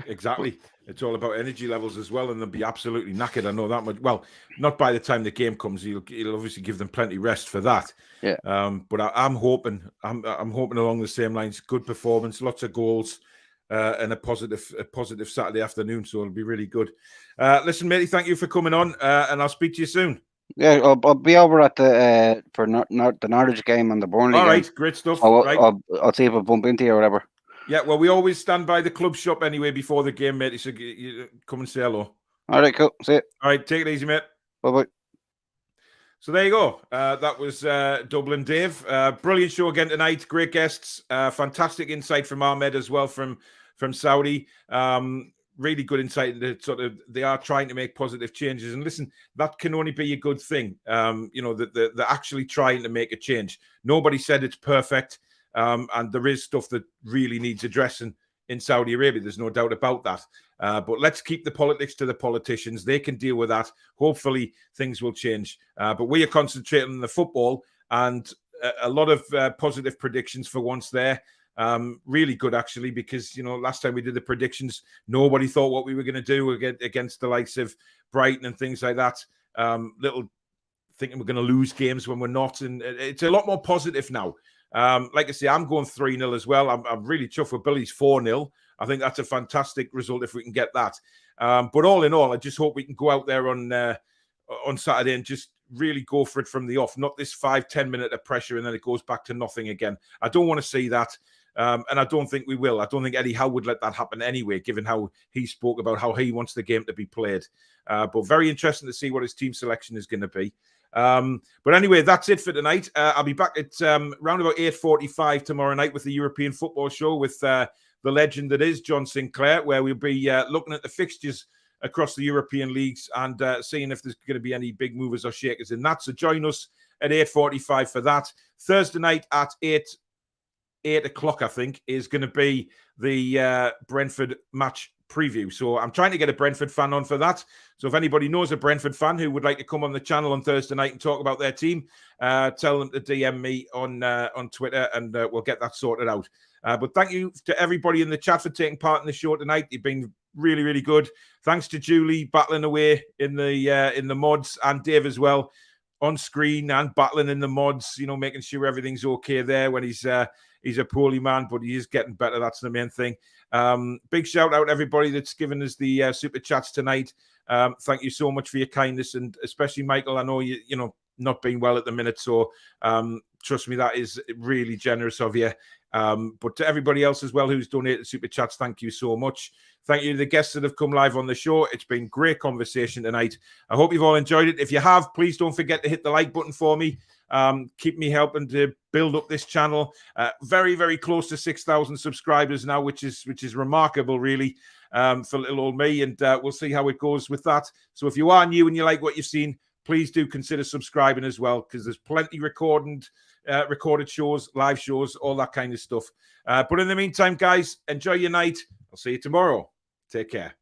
Exactly. It's all about energy levels as well, and they'll be absolutely knackered. I know that much. Well, not by the time the game comes. You'll obviously give them plenty rest for that. Yeah. But I'm hoping along the same lines. Good performance, lots of goals, and a positive Saturday afternoon. So it'll be really good. Listen, matey, thank you for coming on, and I'll speak to you soon. Yeah, I'll be over at the for the Norwich game and the Burnley. All right, game. great stuff. I'll see if I bump into you or whatever. Yeah, well, we always stand by the club shop anyway before the game, mate. So you come and say hello. All right, cool. See you. All right, take it easy, mate. Bye-bye. So there you go. That was Dublin Dave. Brilliant show again tonight. Great guests. Fantastic insight from Ahmed as well from Saudi. Really good insight into they are trying to make positive changes. And listen, that can only be a good thing. That they're actually trying to make a change. Nobody said it's perfect. And there is stuff that really needs addressing in Saudi Arabia. There's no doubt about that. But let's keep the politics to the politicians. They can deal with that. Hopefully things will change. But we are concentrating on the football, and a lot of positive predictions for once there. Really good, actually, because, last time we did the predictions, nobody thought what we were going to do against the likes of Brighton and things like that. Little thinking we're going to lose games when we're not. And it's a lot more positive now. Like I say, I'm going 3-0 as well. I'm really chuffed with Billy's 4-0. I think that's a fantastic result if we can get that. But all in all, I just hope we can go out there on Saturday and just really go for it from the off. Not this 5-10 minute of pressure and then it goes back to nothing again. I don't want to see that. And I don't think we will. I don't think Eddie Howe would let that happen anyway, given how he spoke about how he wants the game to be played. But very interesting to see what his team selection is going to be. But anyway, that's it for tonight. I'll be back at round about 8:45 tomorrow night with the European Football Show with the legend that is John Sinclair, where we'll be looking at the fixtures across the European leagues and seeing if there's going to be any big movers or shakers in that. So join us at 8:45 for that. Thursday night at 8 o'clock, I think, is going to be the Brentford match preview. So I'm trying to get a Brentford fan on for that. So if anybody knows a Brentford fan who would like to come on the channel on Thursday night and talk about their team, tell them to DM me on Twitter, and we'll get that sorted out. But thank you to everybody in the chat for taking part in the show tonight. You've been really, really good. Thanks to Julie battling away in the mods, and Dave as well on screen and battling in the mods, making sure everything's okay there when he's a poorly man, but he is getting better. That's the main thing. Big shout out to everybody that's given us the super chats tonight. Thank you so much for your kindness, and especially Michael. I know you not being well at the minute, so trust me, that is really generous of you. But to everybody else as well who's donated super chats, thank you so much. Thank you to the guests that have come live on the show. It's been great conversation tonight. I hope you've all enjoyed it. If you have, please don't forget to hit the like button for me. Keep me helping to build up this channel. Very, very close to 6,000 subscribers now, which is remarkable, really, for little old me. And we'll see how it goes with that. So if you are new and you like what you've seen, please do consider subscribing as well, because there's plenty recorded shows, live shows, all that kind of stuff. But in the meantime, guys, enjoy your night. I'll see you tomorrow. Take care.